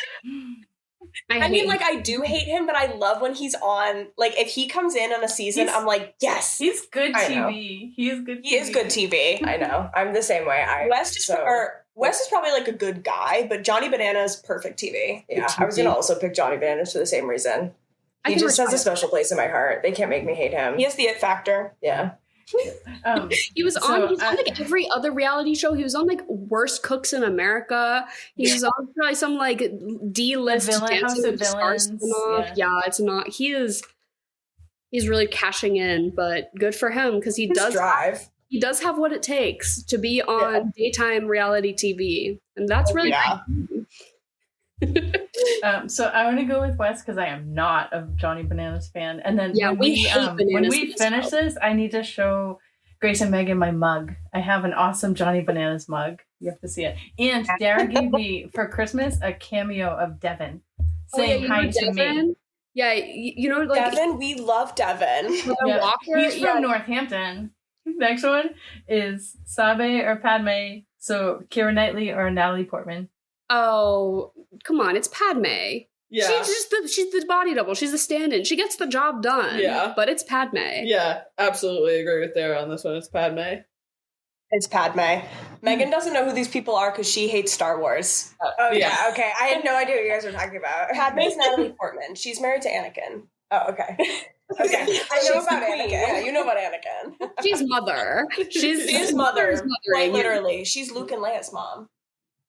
I mean, like, I do hate him, but I love when he's on. Like, if he comes in on a season, I'm like, yes. He's good I know. TV. He is good TV. He is good TV. I know. I'm the same way. Wes is probably like a good guy, but Johnny Bananas, perfect TV. Yeah, I was going to also pick Johnny Bananas for the same reason. He just has a special place in my heart. They can't make me hate him. He has the it factor. Yeah. He was on like every other reality show. He was on like Worst Cooks in America. He was on probably some like D-list Dancing with the Stars spinoff. Yeah, it's not. He's really cashing in, but good for him because he does drive. He does have what it takes to be on daytime reality TV, and that's really So I want to go with Wes because I am not a Johnny Bananas fan. And then when we finish this, I need to show Grace and Megan my mug. I have an awesome Johnny Bananas mug. You have to see it. And Dara gave me for Christmas a cameo of Devin saying hi to me. Yeah, you know, like Devin, we love Devin. Walker, he's from Northampton. Next one is Sabe or Padme. So Keira Knightley or Natalie Portman. Oh, come on, it's Padme. Yeah. She's the body double. She's the stand-in. She gets the job done. Yeah. But it's Padme. Yeah, absolutely agree with Dara on this one. It's Padme. It's Padme. Megan doesn't know who these people are because she hates Star Wars. Yeah, okay. I had no idea what you guys were talking about. Padme's Natalie Portman. She's married to Anakin. Oh, okay. Okay. I know about Anakin. Yeah, you know about Anakin. She's mother. She's mother. Quite literally. She's Luke and Leia's mom.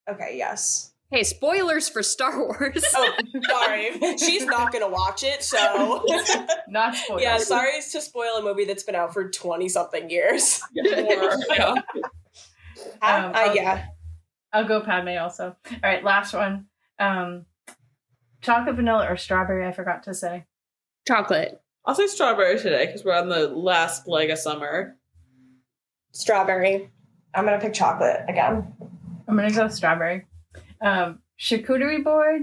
Okay, yes. Hey, spoilers for Star Wars. Oh, sorry. She's not going to watch it, so. Not spoilers. Yeah, sorry to spoil a movie that's been out for 20-something years. Yeah. I'll go Padme also. All right, last one. Chocolate, vanilla, or strawberry, I forgot to say. Chocolate. I'll say strawberry today because we're on the last leg of summer. Strawberry. I'm going to pick chocolate again. I'm going to go strawberry. Charcuterie board,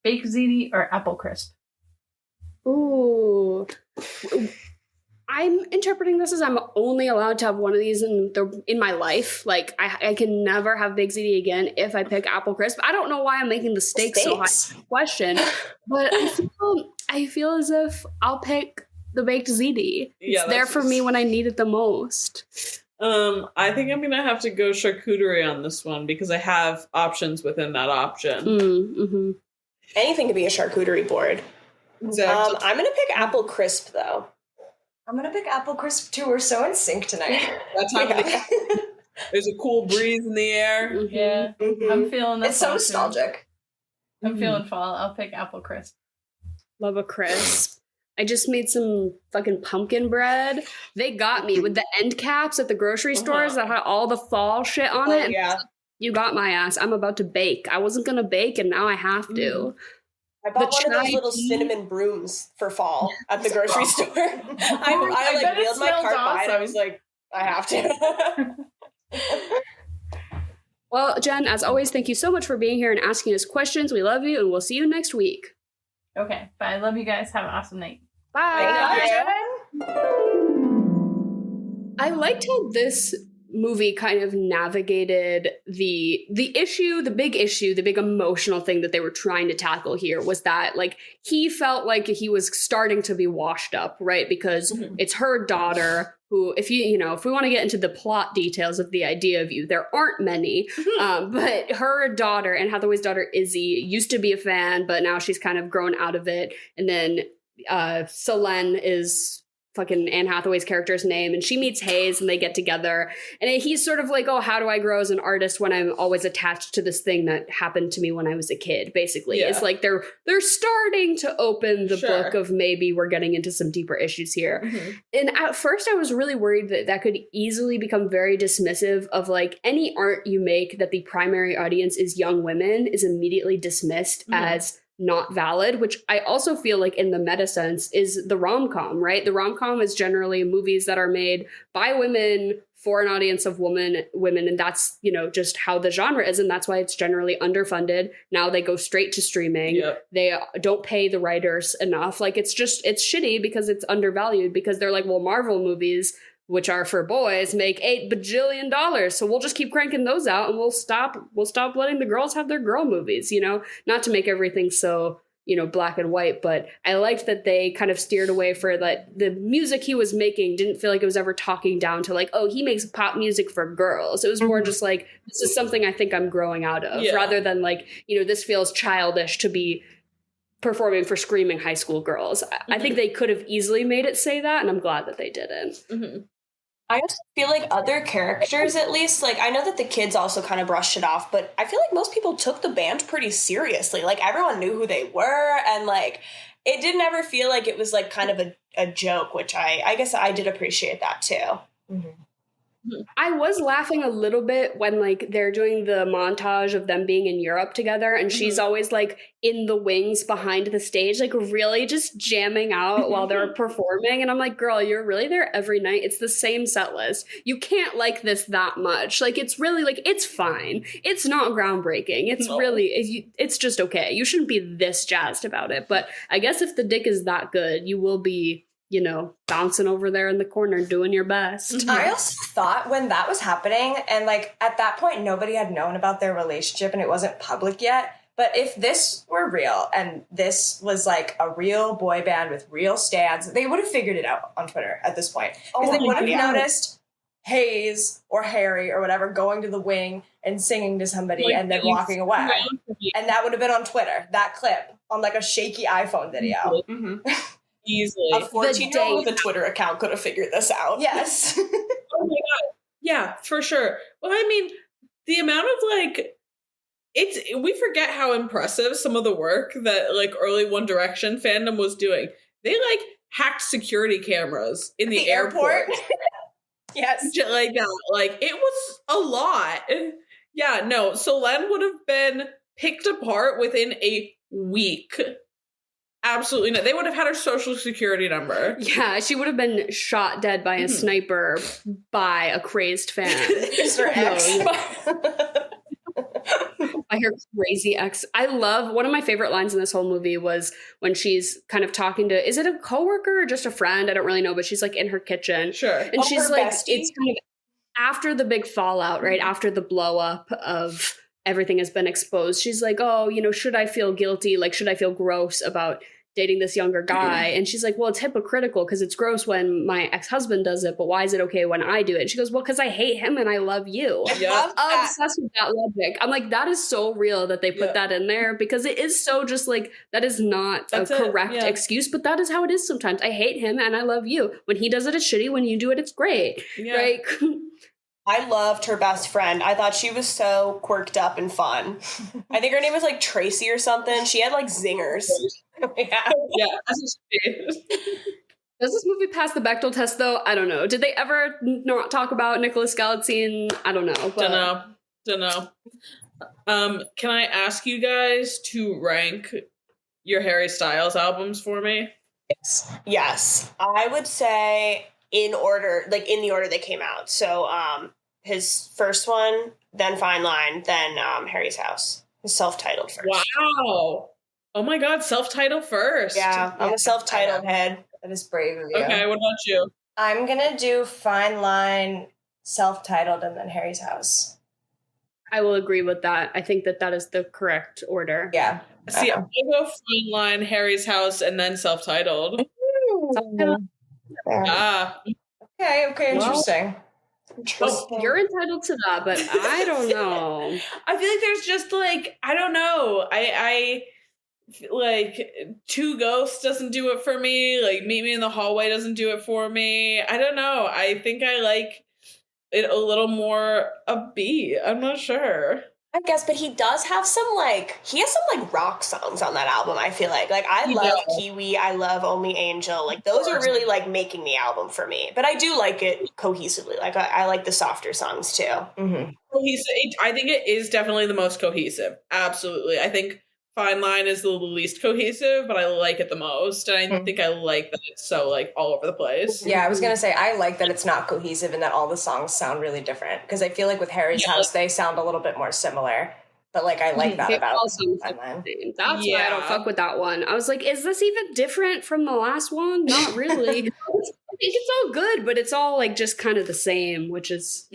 baked ziti, or apple crisp? Ooh. I'm interpreting this as I'm only allowed to have one of these in my life. Like, I can never have baked ziti again if I pick apple crisp. I don't know why I'm making the stakes so high question, but I feel as if I'll pick the baked ziti. It's there for me when I need it the most. I think I'm gonna have to go charcuterie on this one because I have options within that option. Mm-hmm. Anything could be a charcuterie board. Exactly. I'm gonna pick apple crisp though. I'm gonna pick apple crisp too. We're so in sync tonight. That's happening. There's a cool breeze in the air. Mm-hmm. Yeah, I'm feeling the It's so nostalgic. I'm feeling fall. I'll pick apple crisp. Love a crisp. I just made some fucking pumpkin bread. They got me with the end caps at the grocery stores that had all the fall shit on it. Yeah. You got my ass. I'm about to bake. I wasn't going to bake, and now I have to. I bought one of those little cinnamon brooms for fall at the grocery store. I like wheeled my cart by and I was like, I have to. Well, Jen, as always, thank you so much for being here and asking us questions. We love you, and we'll see you next week. Okay. Bye. I love you guys. Have an awesome night. Bye. I liked how this movie kind of navigated the issue, the big emotional thing that they were trying to tackle here was that like he felt like he was starting to be washed up, right? Because it's her daughter who, if we want to get into the plot details of the idea of you, there aren't many, but her daughter and Hathaway's daughter Izzy used to be a fan, but now she's kind of grown out of it. And then Selene is fucking Anne Hathaway's character's name, and she meets Hayes and they get together, and he's sort of like, oh, how do I grow as an artist when I'm always attached to this thing that happened to me when I was a kid, basically. It's like they're starting to open the book of maybe we're getting into some deeper issues here. And at first I was really worried that could easily become very dismissive of like any art you make that the primary audience is young women is immediately dismissed as not valid, which I also feel like in the meta sense is the rom-com, right? The rom-com is generally movies that are made by women for an audience of women, and that's, you know, just how the genre is, and that's why it's generally underfunded. Now they go straight to streaming. They don't pay the writers enough. Like it's shitty because it's undervalued, because they're like, well, Marvel movies, which are for boys, make $8 bajillion. So we'll just keep cranking those out, and we'll stop letting the girls have their girl movies, you know, not to make everything so, you know, black and white. But I liked that they kind of steered away for that. The music he was making didn't feel like it was ever talking down to like, oh, he makes pop music for girls. It was more just like, this is something I think I'm growing out of, rather than like, you know, this feels childish to be performing for screaming high school girls. I think they could have easily made it say that, and I'm glad that they didn't. I also feel like other characters, at least, like, I know that the kids also kind of brushed it off, but I feel like most people took the band pretty seriously. Like, everyone knew who they were, and, like, it didn't ever feel like it was, like, kind of a joke, which I guess I did appreciate that, too. I was laughing a little bit when like they're doing the montage of them being in Europe together, and she's always like in the wings behind the stage, like really just jamming out while they're performing. And I'm like, girl, you're really there every night. It's the same set list. You can't like this that much. Like, it's really like, it's fine. It's not groundbreaking. It's really, it's just okay. You shouldn't be this jazzed about it. But I guess if the dick is that good, you will be, you know, bouncing over there in the corner doing your best. I also thought when that was happening, and like at that point nobody had known about their relationship and it wasn't public yet, but if this were real and this was like a real boy band with real stands, they would have figured it out on Twitter at this point. Because they would have noticed Hayes or Harry or whatever going to the wing and singing to somebody and then walking away. And that would have been on Twitter, that clip, on like a shaky iPhone video. Easily. A 14-year-old with a Twitter account could have figured this out. Yes. Oh my god. Yeah, for sure. Well, I mean, the amount of like, we forget how impressive some of the work that like early One Direction fandom was doing. They like hacked security cameras in the airport. Yes. Shit like that. Like, it was a lot. Yeah, no. Solenn would have been picked apart within a week. Absolutely not. They would have had her social security number. Yeah, she would have been shot dead by a sniper by a crazed fan. Mr. X. By her crazy ex. I love, one of my favorite lines in this whole movie was when she's kind of talking to, is it a coworker or just a friend? I don't really know, but she's like in her kitchen. Sure. And she's like, it's kind of after the big fallout, right? After the blow up of everything has been exposed. She's like, oh, you know, should I feel guilty? Like, should I feel gross about dating this younger guy? And she's like, well, it's hypocritical because it's gross when my ex-husband does it, but why is it okay when I do it? And she goes, well, because I hate him and I love you. Yep. I'm obsessed with that logic. I'm like, that is so real that they put that in there, because it is so just like, that is not a correct excuse, but that is how it is sometimes. I hate him and I love you. When he does it, it's shitty. When you do it, it's great. Yeah. Right? I loved her best friend. I thought she was so quirked up and fun. I think her name was like Tracy or something. She had like zingers. Yeah. Does this movie pass the Bechdel test though? I don't know. Did they ever not talk about Nicholas Galitzine? I don't know. But... Don't know. Can I ask you guys to rank your Harry Styles albums for me? Yes. I would say in order, like in the order they came out. So his first one, then Fine Line, then Harry's House. His self-titled first. Wow. Oh my god, self-titled first. Yeah, I'm a self-titled head. That is brave of you. Okay, what about you? I'm gonna do Fine Line, self-titled, and then Harry's House. I will agree with that. I think that is the correct order. Yeah. See, I'm gonna go Fine Line, Harry's House, and then self-titled. Okay, interesting. You're entitled to that, but I don't know. I feel like there's just like, I don't know. like Two Ghosts doesn't do it for me. Like Meet Me in the Hallway doesn't do it for me. I don't know. I think I like it a little more upbeat. I'm not sure. I guess, but he does have some rock songs on that album. I feel like I love Kiwi, I love Only Angel. Like those are really like making the album for me. But I do like it cohesively. Like I like the softer songs too. Mm-hmm. I think it is definitely the most cohesive. Absolutely. I think Fine Line is the least cohesive, but I like it the most. And I think I like that it's so like all over the place. Yeah, I was gonna say I like that it's not cohesive and that all the songs sound really different. Because I feel like with Harry's House they sound a little bit more similar. But like I like that about Fine Line. That's why I don't fuck with that one. I was like, is this even different from the last one? Not really. I think it's all good, but it's all like just kind of the same, which is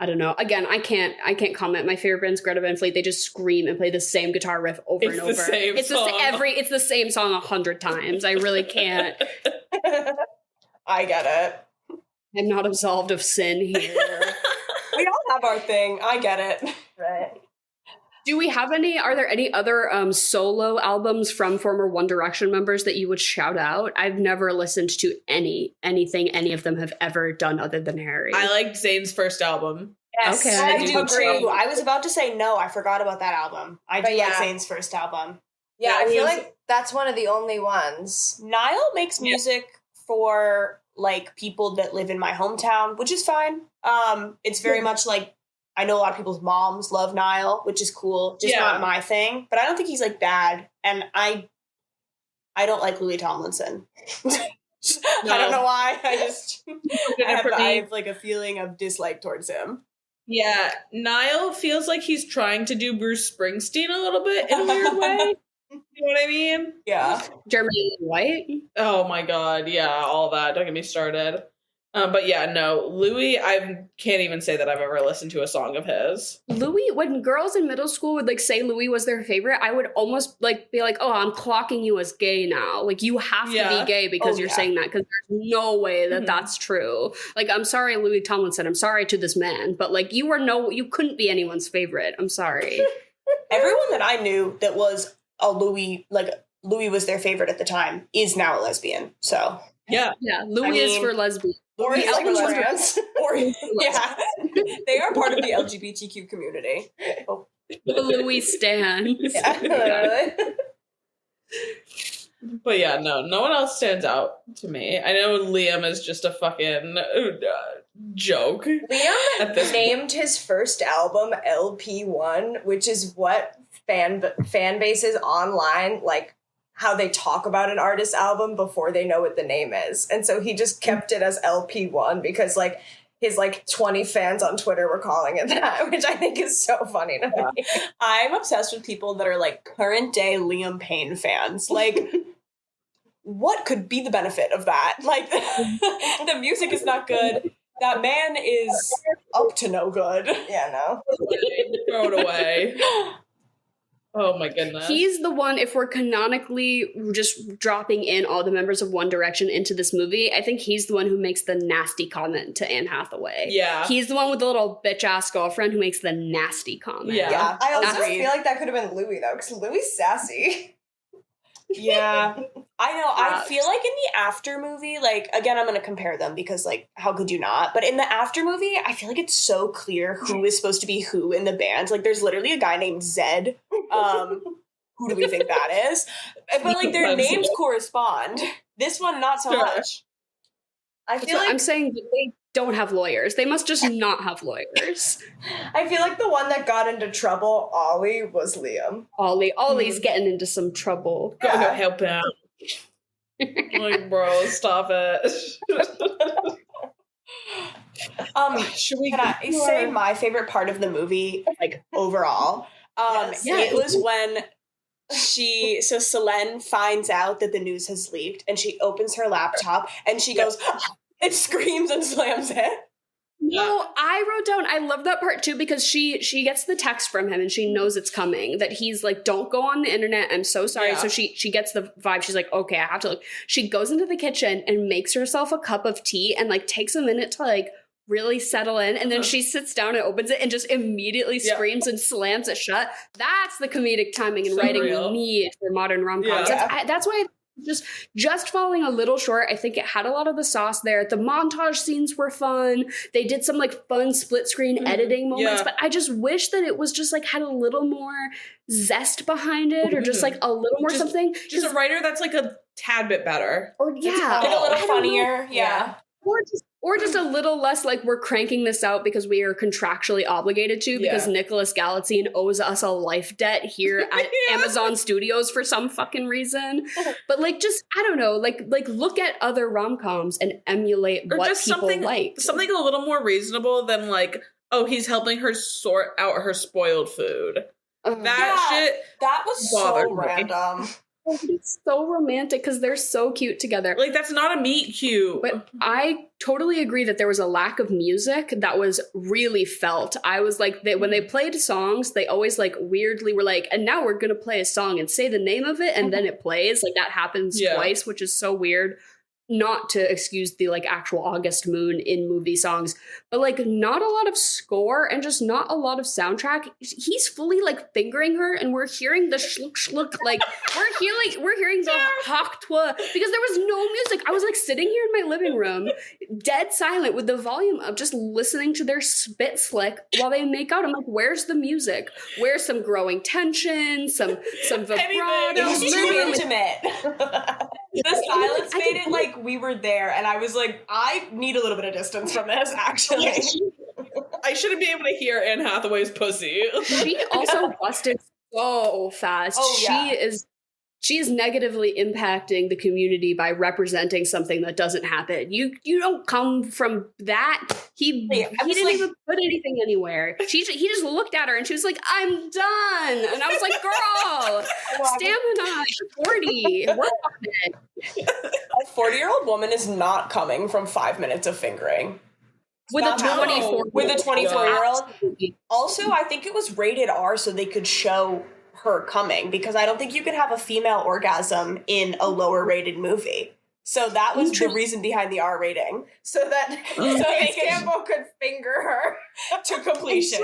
I don't know. Again, I can't comment. My favorite band's Greta Van Fleet. They just scream and play the same guitar riff over and over. It's the same song 100 times. I really can't. I get it. I'm not absolved of sin here. We all have our thing. I get it. Right. Do we have are there any other solo albums from former One Direction members that you would shout out? I've never listened to anything any of them have ever done other than Harry. I liked Zayn's first album. Yes, okay, I do too. I was about to say no, I forgot about that album. I do like Zayn's first album. Yeah, I feel like that's one of the only ones. Niall makes music for like people that live in my hometown, which is fine. It's very much like I know a lot of people's moms love Niall, which is cool. Just not my thing. But I don't think he's like bad. And I don't like Louis Tomlinson. I don't know why. I have like a feeling of dislike towards him. Yeah, Niall feels like he's trying to do Bruce Springsteen a little bit in a weird way. You know what I mean? Yeah. Jeremy White? Oh my god, yeah, all that. Don't get me started. But yeah, no, Louis, I can't even say that I've ever listened to a song of his. Louis, when girls in middle school would like say Louis was their favorite, I would almost like be like, oh, I'm clocking you as gay now. Like you have to be gay because you're saying that, because there's no way that that's true. Like, I'm sorry, Louis Tomlinson. I'm sorry to this man, but like you couldn't be anyone's favorite. I'm sorry. Everyone that I knew that was a Louis was their favorite at the time is now a lesbian. So yeah, Louis is for lesbian. Or trans. Yeah, they are part of the LGBTQ community. Oh. The Louis stan. Yeah. But yeah, no one else stands out to me. I know Liam is just a fucking joke. Liam named his first album LP1, which is what fan bases online like how they talk about an artist's album before they know what the name is. And so he just kept it as LP1 because like his like 20 fans on Twitter were calling it that, which I think is so funny to me. I'm obsessed with people that are like current day Liam Payne fans. Like, what could be the benefit of that? Like, the music is not good. That man is up to no good. Yeah, no. Throw it away. Oh my goodness. He's the one, if we're canonically just dropping in all the members of One Direction into this movie, I think he's the one who makes the nasty comment to Anne Hathaway. Yeah. He's the one with the little bitch-ass girlfriend who makes the nasty comment. Yeah. I also feel like that could have been Louis, though, because Louis is sassy. Yeah. I know. I feel like in the after movie, like, again, I'm going to compare them because, like, how could you not? But in the after movie, I feel like it's so clear who is supposed to be who in the band. Like, there's literally a guy named Zed. Who do we think that is? But, like, their names correspond. This one, not so much. I feel like I'm saying that they don't have lawyers. They must just not have lawyers. I feel like the one that got into trouble, Ollie, was Liam. Ollie's getting into some trouble. Go help him out. Like, bro, stop it. Can I say my favorite part of the movie, like, overall? It was when Selene finds out that the news has leaked, and she opens her laptop, and she goes, it screams and slams it. No, I wrote down, I love that part too, because she gets the text from him and she knows it's coming, that he's like, don't go on the internet, I'm so sorry. So she gets the vibe. She's like, okay, I have to look. She goes into the kitchen and makes herself a cup of tea and like takes a minute to like really settle in, and then she sits down and opens it and just immediately screams and slams it shut. That's the comedic timing and writing we need for modern rom-coms. That's why just falling a little short. I think it had a lot of the sauce there. The montage scenes were fun. They did some like fun split screen editing moments, but I just wish that it was just like had a little more zest behind it, or just like a little more something. Just a writer that's like a tad bit better, or and a little funnier, or just a little less like we're cranking this out because we are contractually obligated to, because Nicholas Galitzine owes us a life debt here at Amazon Studios for some fucking reason. But like, just, I don't know, like look at other rom-coms and emulate or what just people like. Something a little more reasonable than like, oh, he's helping her sort out her spoiled food. That was so random. It's so romantic because they're so cute together. Like, that's not a meet cute. But I totally agree that there was a lack of music that was really felt. I was like, when they played songs, they always like weirdly were like, and now we're going to play a song and say the name of it, and then it plays. Like, that happens twice, which is so weird. Not to excuse the like actual August Moon in movie songs, but like not a lot of score and just not a lot of soundtrack. He's fully like fingering her, and we're hearing the shlook shlook, like we're hearing the haktwa, because there was no music. I was like sitting here in my living room, dead silent with the volume up, just listening to their spit slick while they make out. I'm like, where's the music? Where's some growing tension, some vibrato? It was too intimate. The silence made it like we were there, and I was like, I need a little bit of distance from this, actually. I shouldn't be able to hear Anne Hathaway's pussy. She also busted so fast. She is negatively impacting the community by representing something that doesn't happen. You don't come from that. He didn't even put anything anywhere. He just looked at her and she was like, I'm done. And I was like, girl, stamina, you're 40. Work on it. A 40-year-old woman is not coming from 5 minutes of fingering. With a 24-year-old. Also, I think it was rated R so they could show her coming, because I don't think you could have a female orgasm in a lower rated movie. So that was the reason behind the R rating. So that Campbell could finger her to completion.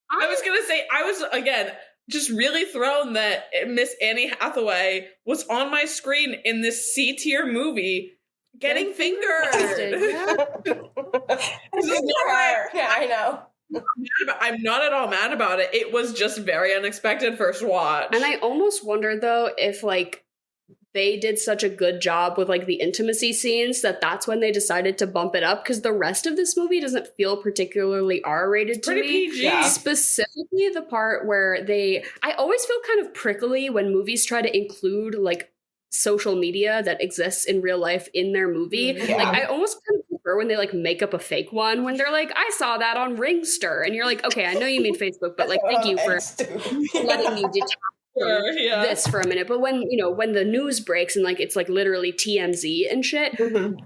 I was going to say, I was, again, just really thrown that Miss Annie Hathaway was on my screen in this C-tier movie getting fingered. I know. I'm not at all mad about it. It was just very unexpected first watch. And I almost wonder, though, if like they did such a good job with like the intimacy scenes that's when they decided to bump it up, because the rest of this movie doesn't feel particularly R-rated to me. PG. Yeah. Specifically the part where I always feel kind of prickly when movies try to include like social media that exists in real life in their movie. Like, I almost kind of prefer when they like make up a fake one, when they're like, I saw that on Ringster, and you're like, okay, I know you mean Facebook, but like, thank you for letting me detach this for a minute. But when the news breaks and like it's like literally TMZ and shit,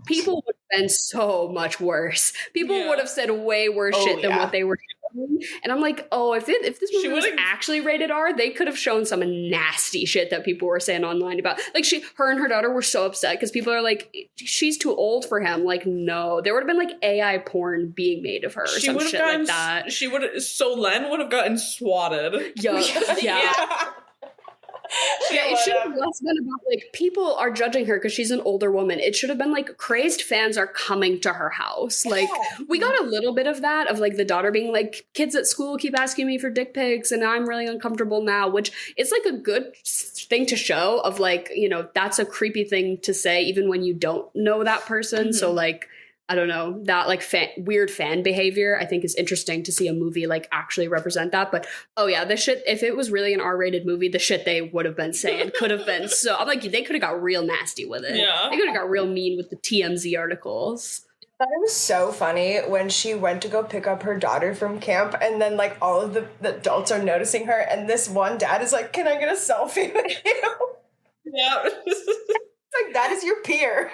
people would have been so much worse. People would have said way worse shit than what they were doing. And I'm like, oh, if this movie was actually rated R, they could have shown some nasty shit that people were saying online about. Like, her and her daughter were so upset because people are like, she's too old for him. Like, no, there would have been like AI porn being made of her or some shit like that. Len would have gotten swatted. Yeah. It should have less been about like people are judging her because she's an older woman. It should have been like crazed fans are coming to her house. Like, we got a little bit of that, of like the daughter being like, kids at school keep asking me for dick pics and I'm really uncomfortable now, which is like a good thing to show of like, that's a creepy thing to say even when you don't know that person. So like, I don't know, that like weird fan behavior I think is interesting to see a movie like actually represent that. But the shit, if it was really an R-rated movie, the shit they would have been saying could have been so, I'm like, they could have got real nasty with it. They could have got real mean with the TMZ articles. I thought it was so funny when she went to go pick up her daughter from camp, and then like all of the adults are noticing her, and this one dad is like, can I get a selfie with you? Yeah. It's like, that is your peer.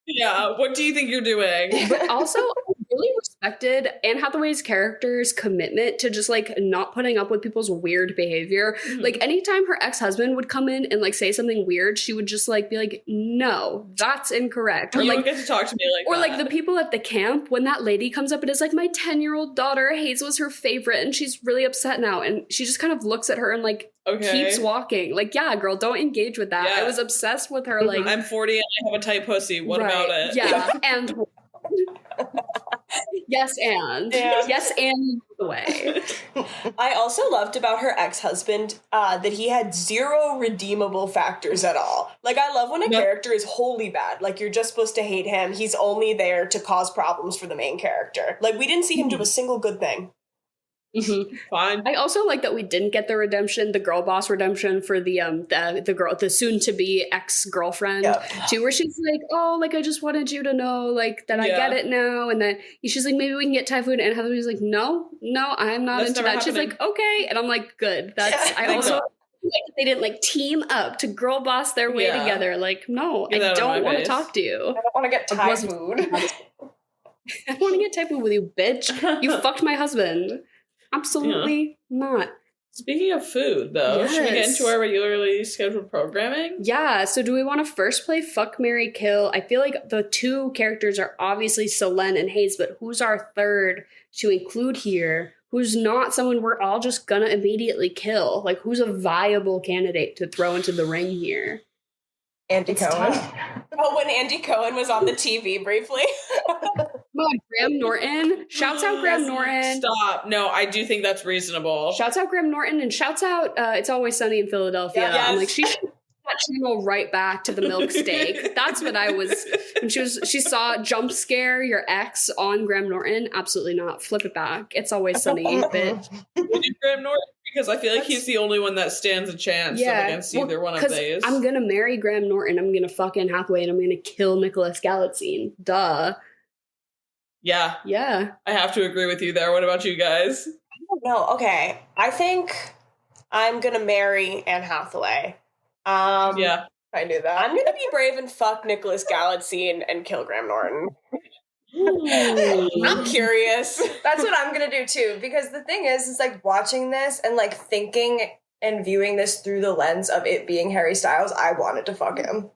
Yeah, what do you think you're doing? But also, I really respect respected Anne Hathaway's character's commitment to just like not putting up with people's weird behavior. Like anytime her ex-husband would come in and like say something weird, she would just like be like, no, that's incorrect. Or you like don't get to talk to me like or that. like the people at the camp, when that lady comes up and is like, my 10-year-old daughter, Hazel, was her favorite and she's really upset now. And she just kind of looks at her and like keeps walking. Like, yeah, girl, don't engage with that. I was obsessed with her. Like, I'm 40 and I have a tight pussy. What about it? Yeah. And yes, and the way. I also loved about her ex-husband that he had zero redeemable factors at all. Like, I love when a character is wholly bad. Like, you're just supposed to hate him. He's only there to cause problems for the main character. Like, we didn't see him do a single good thing. Fine. I also like that we didn't get the redemption, the girl boss redemption for the girl, the soon to be ex-girlfriend too, where she's like, oh, like I just wanted you to know like that I get it now, and then she's like, maybe we can get Thai food, and Heather's like, no, I'm not into that. Happening. She's like, okay, and I'm like, good. That's I also like they didn't like team up to girl boss their way together. Like, no, I don't want to talk to you. I don't want to get Thai food. I want to get Thai food with you, bitch. You fucked my husband. Absolutely not. Speaking of food, though, should we get into our regularly scheduled programming? Yeah, so do we want to first play Fuck, Marry, Kill? I feel like the two characters are obviously Selene and Hayes, but who's our third to include here? Who's not someone we're all just gonna immediately kill? Like, who's a viable candidate to throw into the ring here? Andy Cohen. Oh, when Andy Cohen was on the TV briefly. Graham Norton. Shouts out Graham Norton. Stop. No, I do think that's reasonable. Shouts out Graham Norton and shouts out It's Always Sunny in Philadelphia. Yes. I'm like, she should that channel right back to the milk steak. That's what I was when she saw jump scare your ex on Graham Norton. Absolutely not. Flip it back. It's Always Sunny, bitch. We do Graham Norton because I feel like he's the only one that stands a chance against either one of these. I'm gonna marry Graham Norton. I'm gonna fuck Anne Hathaway, and I'm gonna kill Nicholas Galitzine. Duh. Yeah. I have to agree with you there. What about you guys? I don't know. Okay. I think I'm going to marry Anne Hathaway. I knew that. I'm going to be brave and fuck Nicholas Galitzine and kill Graham Norton. I'm curious. That's what I'm going to do too. Because the thing is like watching this and like thinking and viewing this through the lens of it being Harry Styles, I wanted to fuck him.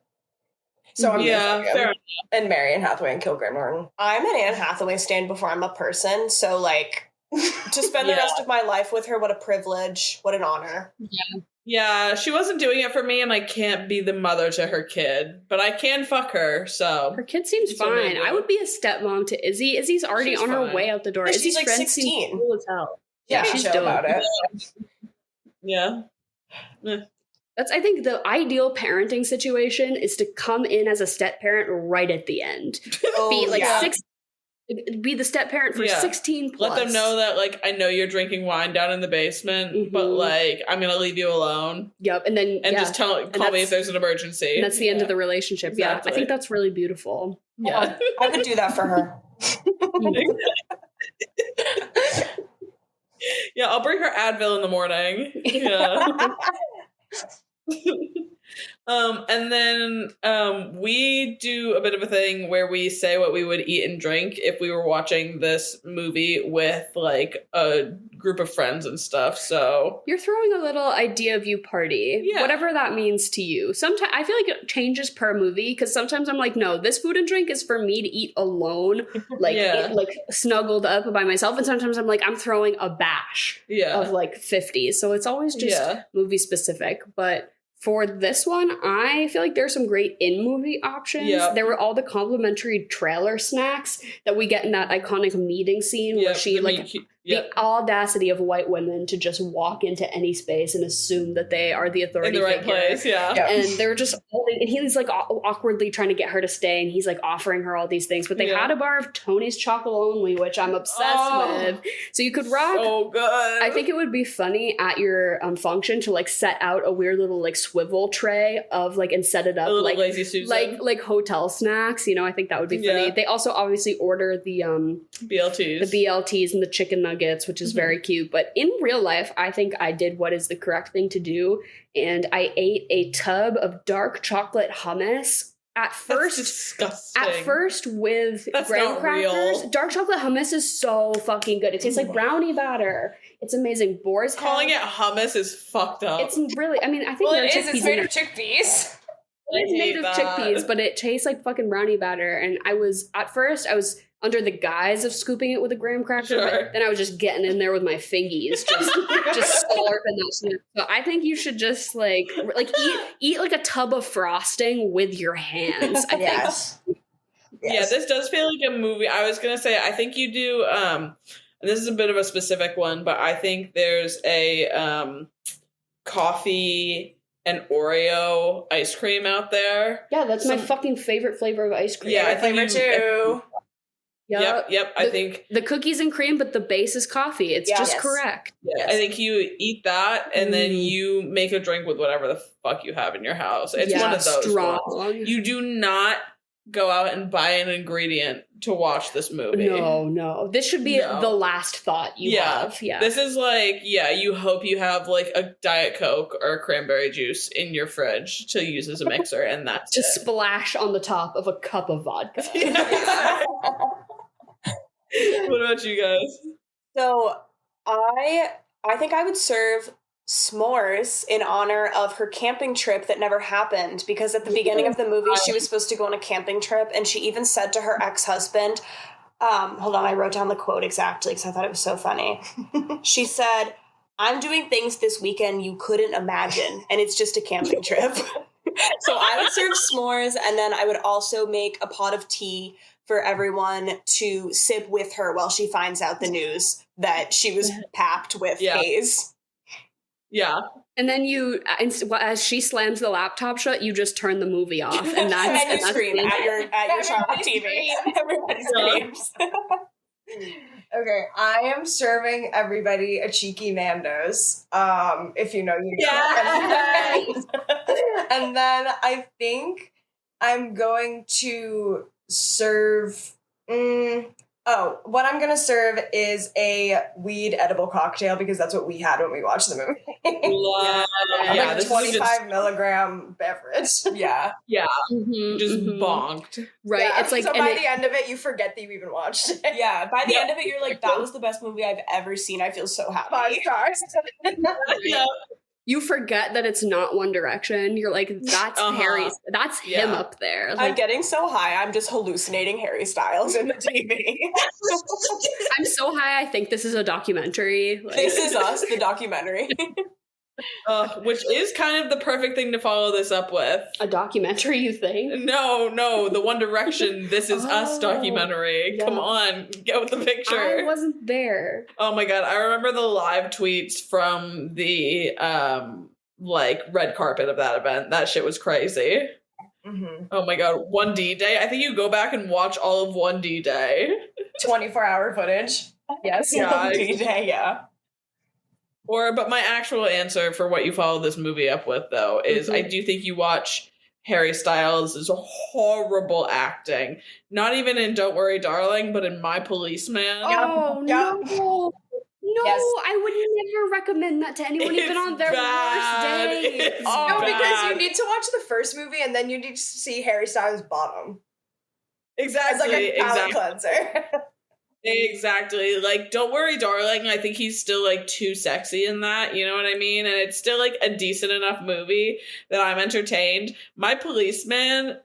So I'm gonna fuck him and marry Anne Hathaway and kill Graham Norton. I'm an Anne Hathaway stan before I'm a person, so like to spend the rest of my life with her, what a privilege, what an honor. Yeah, she wasn't doing it for me, and I can't be the mother to her kid, but I can fuck her, so. Her kid seems fine. I would be a stepmom to Izzy. Izzy's already on her way out the door. She's like 16. Cool as hell. Yeah, she's chill about it. Yeah. That's, I think, the ideal parenting situation is to come in as a step parent right at the end. Be the step parent for 16 plus. Let them know that, like, I know you're drinking wine down in the basement, but, like, I'm going to leave you alone. Yep. And then, just call me if there's an emergency. And that's the end of the relationship. Exactly. Yeah. I think that's really beautiful. Yeah. I would do that for her. Yeah, I'll bring her Advil in the morning. Yeah. And then we do a bit of a thing where we say what we would eat and drink if we were watching this movie with like a group of friends and stuff. So you're throwing a little idea view party, whatever that means to you. Sometimes I feel like it changes per movie because sometimes I'm like, no, this food and drink is for me to eat alone, like like snuggled up by myself. And sometimes I'm like, I'm throwing a bash of like 50. So it's always just movie specific, but. For this one, I feel like there's some great in-movie options. There were all the complimentary trailer snacks that we get in that iconic meeting scene where she, the audacity of white women to just walk into any space and assume that they are the authority in the right figure. place, And they're just, and he's like awkwardly trying to get her to stay, and he's like offering her all these things. But they had a bar of Tony's Chocolate Only, which I'm obsessed with. So you could rock. So good. I think it would be funny at your function to like set out a weird little like swivel tray of like and set it up like Lazy Susan. like hotel snacks. You know, I think that would be funny. They also obviously order the BLTs and the chicken nuggets, which is very cute. But in real life, I think I did what is the correct thing to do. And I ate a tub of dark chocolate hummus at first, disgusting. At first, with That's graham not crackers, real. dark chocolate hummus is so fucking good. It tastes like brownie batter. It's amazing. Boar's Head. Calling it hummus is fucked up. It's really. I mean, I think Well, there are it is. chickpeas It's made in of chickpeas. It is made of chickpeas, but it tastes like fucking brownie batter. And I was under the guise of scooping it with a graham cracker, but then I was just getting in there with my fingies, just slurping that shit. So I think you should just like eat like a tub of frosting with your hands. I think. Yeah, this does feel like a movie. I was gonna say, I think you do. And this is a bit of a specific one, but I think there's a coffee and Oreo ice cream out there. Yeah, that's my fucking favorite flavor of ice cream. Yeah, I think flavor too. Yep. I think the cookies and cream, but the base is coffee. It's just correct. Yeah, I think you eat that and then you make a drink with whatever the fuck you have in your house. It's one of those ones. You do not go out and buy an ingredient to watch this movie. No. This should be the last thought you have. Yeah. This is like, you hope you have like a Diet Coke or cranberry juice in your fridge to use as a mixer, and that's to splash on the top of a cup of vodka. What about you guys? So I think I would serve s'mores in honor of her camping trip that never happened, because at the beginning of the movie she was supposed to go on a camping trip, and she even said to her ex-husband, hold on, I wrote down the quote exactly because I thought it was so funny. She said, "I'm doing things this weekend you couldn't imagine, and it's just a camping trip." So I would serve s'mores, and then I would also make a pot of tea for everyone to sip with her while she finds out the news that she was papped with haze. Yeah. And then you, as she slams the laptop shut, you just turn the movie off, and that's and you scream at your child TV. Everybody screams. Okay, I am serving everybody a cheeky Nando's. If you know, you know. Yes. And then I think I'm going to serve. What I'm gonna serve is a weed edible cocktail, because that's what we had when we watched the movie. Like a 25 milligram beverage. Yeah. Just bonked. Right. Yeah. It's like, so by the end of it, you forget that you even watched it. Yeah. By the end of it, you're like, that was the best movie I've ever seen. I feel so happy. 5 stars. Yeah. You forget that it's not One Direction. You're like, that's Harry. That's him up there. Like, I'm getting so high, I'm just hallucinating Harry Styles in the TV. I'm so high, I think this is a documentary. Like, This Is Us, the documentary. Which is kind of the perfect thing to follow this up with. A documentary, you think? No, the One Direction This Is Us documentary. Yeah. Come on, get with the picture. I wasn't there. Oh my god, I remember the live tweets from the red carpet of that event. That shit was crazy. Mm-hmm. Oh my god, 1D Day. I think you go back and watch all of 1D Day. 24-hour footage. Yes. Yeah. 1D Day, yeah. But my actual answer for what you follow this movie up with, though, is I do think you watch Harry Styles' horrible acting. Not even in Don't Worry, Darling, but in My Policeman. Oh, no. No, I would never recommend that to anyone, even on their worst day. No, because you need to watch the first movie and then you need to see Harry Styles' bottom. Exactly. It's like a palate cleanser. Exactly. Like, Don't Worry, Darling, I think he's still, like, too sexy in that, you know what I mean? And it's still, like, a decent enough movie that I'm entertained. My Policeman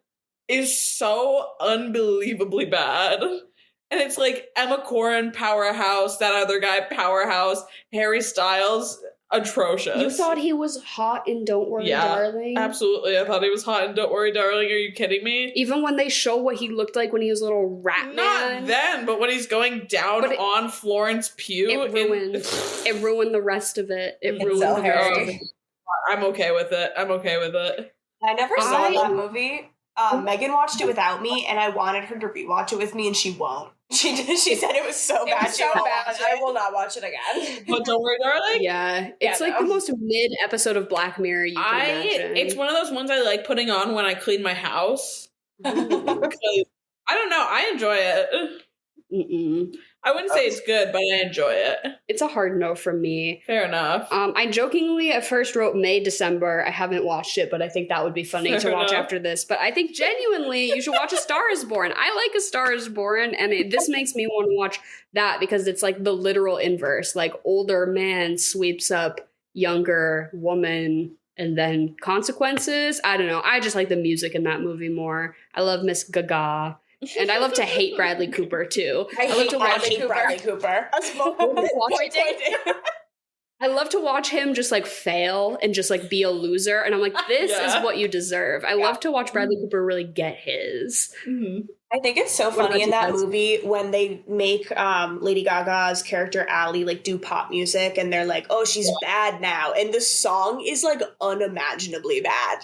is so unbelievably bad. And it's, like, Emma Corrin, powerhouse, that other guy, powerhouse, Harry Styles, atrocious. You thought he was hot in Don't Worry, Darling? Absolutely. I thought he was hot in Don't Worry, Darling. Are you kidding me? Even when they show what he looked like when he was a little rat man. Not then, but when he's going down on Florence Pugh. It ruined the rest of it. It ruined the rest of it. I'm okay with it. I never saw that movie. Megan watched it without me, and I wanted her to rewatch it with me, and she won't. She said it was so bad. So bad. I will not watch it again. But Don't Worry, Darling? Yeah. It's the most mid episode of Black Mirror you can imagine. It's one of those ones I like putting on when I clean my house. Because, I don't know. I enjoy it. I wouldn't say it's good, but I enjoy it. It's a hard no from me. Fair enough. I jokingly at first wrote May, December. I haven't watched it, but I think that would be funny to watch after this. But I think genuinely you should watch A Star is Born. I like A Star is Born, and this makes me want to watch that because it's like the literal inverse. Like older man sweeps up younger woman and then consequences. I don't know. I just like the music in that movie more. I love Miss Gaga. And I love to hate Bradley Cooper too. I love to watch Bradley Cooper. I love to watch him just like fail and just like be a loser. And I'm like, this is what you deserve. I love to watch Bradley Cooper really get his. Mm-hmm. I think it's so funny in that movie when they make Lady Gaga's character Allie like do pop music and they're like, oh, she's bad now. And the song is like unimaginably bad.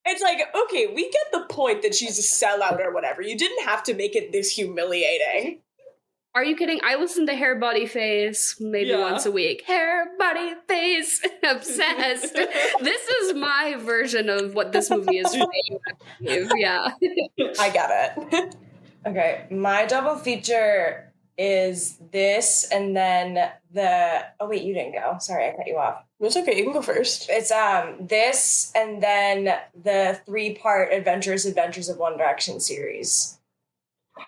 It's like, okay, we get the point that she's a sellout or whatever. You didn't have to make it this humiliating. Are you kidding? I listen to Hair, Body, Face maybe once a week. Hair, Body, Face, obsessed. This is my version of what this movie is for me. Yeah. I get it. Okay, my double feature is this and then oh wait, you didn't go. Sorry, I cut you off. It's okay, you can go first. It's this and then the 3-part Adventures of One Direction series.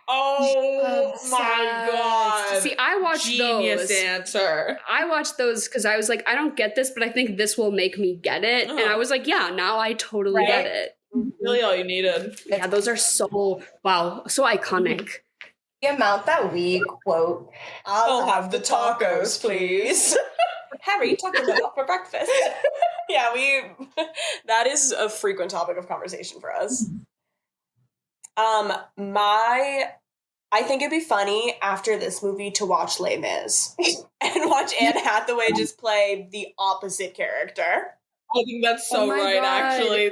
Oh my god. See, I watched Genius those. answer. I watched those because I was like, I don't get this, but I think this will make me get it. And I was like, yeah, now I totally get it. Really all you needed. Yeah, those are so iconic. The amount that we quote, I'll have the tacos, please. Harry, taco bell for breakfast. Yeah, that is a frequent topic of conversation for us. I think it'd be funny after this movie to watch Les Mis and watch Anne Hathaway just play the opposite character. I think that's so right, God. Actually.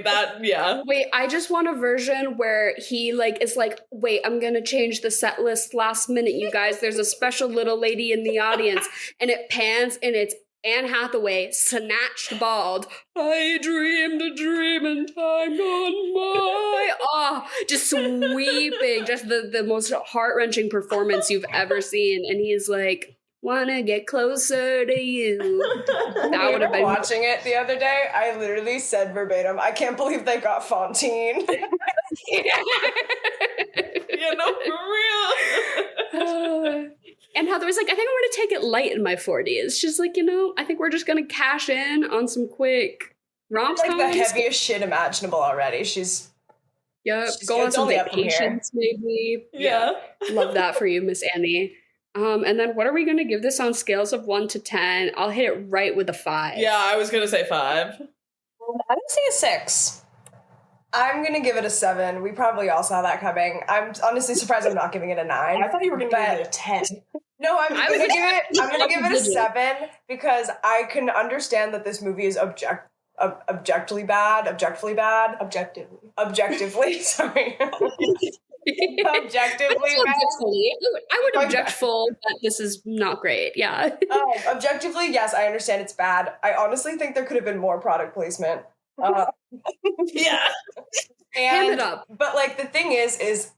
Wait, I just want a version where he like is like, wait, I'm gonna change the set list last minute, you guys. There's a special little lady in the audience, and it pans and it's Anne Hathaway, snatched bald. I dreamed a dream in time gone by. Oh, just sweeping, just the most heart-wrenching performance you've ever seen. And he's like, wanna get closer to you. That would have been watching it the other day. I literally said verbatim, I can't believe they got Fontaine. Yeah, no, for real. And Heather's like, I think I'm going to take it light in my 40s. She's like, I think we're just going to cash in on some quick rom-coms. Like the heaviest shit imaginable already. She's go on some vacations maybe. Yeah. Love that for you, Miss Annie. And then what are we going to give this on scales of 1 to 10? I'll hit it right with a 5. Yeah, I was going to say 5. I would say a 6. I'm going to give it a 7. We probably all saw that coming. I'm honestly surprised I'm not giving it a 9. I thought you were going to give it a 10. No, I'm going to give it a 7 because I can understand that this movie is objectively bad. Objectively, sorry. Objectively bad. I would object full that this is not great. Yeah. Objectively, yes, I understand it's bad. I honestly think there could have been more product placement. Yeah. Hand it up. But like the thing is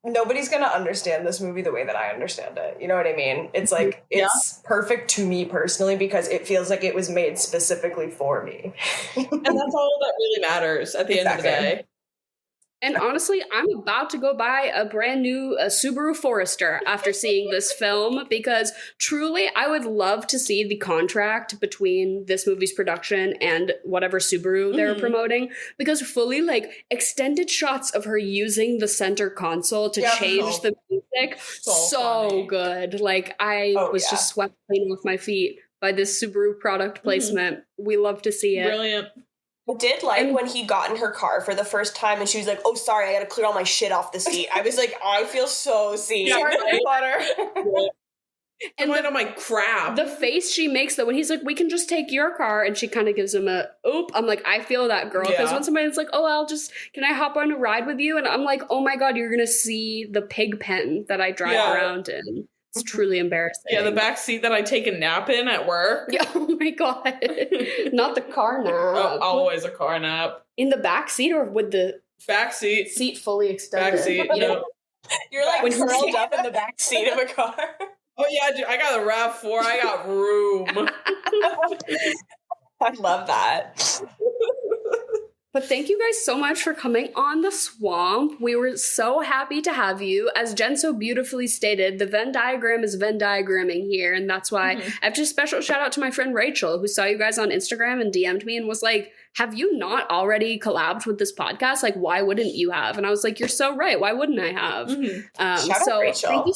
nobody's gonna understand this movie the way that I understand it. You know what I mean? It's like it's perfect to me personally because it feels like it was made specifically for me. And that's all that really matters at the end of the day. And honestly, I'm about to go buy a brand new Subaru Forester after seeing this film because truly I would love to see the contract between this movie's production and whatever Subaru they were promoting because fully like extended shots of her using the center console to change the music. So good. Like I was just swept clean off my feet by this Subaru product placement. We love to see it. Brilliant. I did like when he got in her car for the first time and she was like, oh, sorry, I gotta clear all my shit off the seat. I was like, I feel so seen. Sorry, butter. And on my crap. The face she makes though, when he's like, we can just take your car, and she kind of gives him a oop. I'm like, I feel that girl. Because when somebody's like, oh, can I hop on a ride with you? And I'm like, oh my God, you're gonna see the pig pen that I drive around in. It's truly embarrassing. Yeah, the back seat that I take a nap in at work. Yeah, oh my God. Not the car nap. Oh, always a car nap. In the back seat or with the back seat fully extended? Back seat, You're like curled up in the back seat of a car. Oh yeah, dude, I got a RAV4. I got room. I love that. But thank you guys so much for coming on The Swamp. We were so happy to have you. As Jen so beautifully stated, the Venn diagram is Venn diagramming here. And that's why I have just special shout out to my friend Rachel, who saw you guys on Instagram and DM'd me and was like, have you not already collabed with this podcast? Like, why wouldn't you have? And I was like, you're so right. Why wouldn't I have? Shout out Rachel. Thank you.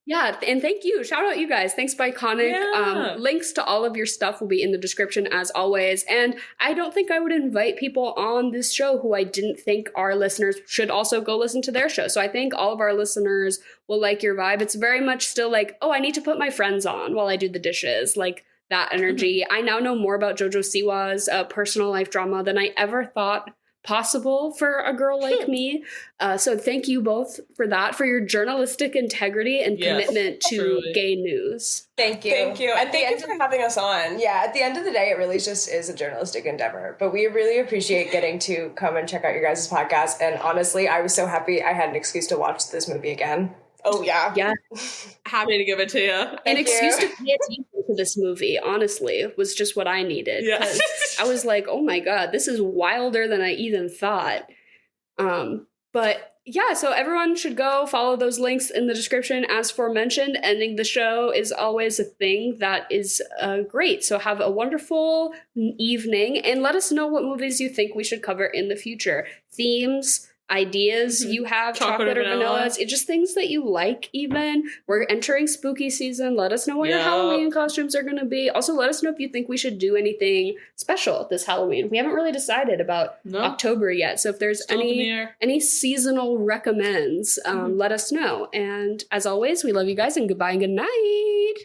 Yeah, and thank you. Shout out you guys. Thanks, BICONIC. Yeah. Links to all of your stuff will be in the description as always. And I don't think I would invite people on this show who I didn't think our listeners should also go listen to their show. So I think all of our listeners will like your vibe. It's very much still like, oh, I need to put my friends on while I do the dishes. Like that energy. I now know more about JoJo Siwa's personal life drama than I ever thought possible for a girl like me. So thank you both for that, for your journalistic integrity and commitment to gay news. Thank you. Thank you. And thank you for having us on. Yeah, at the end of the day, it really just is a journalistic endeavor. But we really appreciate getting to come and check out your guys' podcast. And honestly, I was so happy I had an excuse to watch this movie again. Oh, yeah. Yeah. Happy to give it to you. An excuse to pay attention to this movie, honestly, was just what I needed. Yeah. I was like, oh my God, this is wilder than I even thought. But yeah, so everyone should go follow those links in the description. As forementioned, ending the show is always a thing that is great. So have a wonderful evening and let us know what movies you think we should cover in the future. Themes, ideas you have, chocolate or vanillas, it's just things that you like. Even we're entering spooky season. Let us know what your Halloween costumes are going to be. Also, let us know if you think we should do anything special this Halloween. We haven't really decided about October yet, so if there's any seasonal recommends, let us know. And as always, we love you guys and goodbye and good night.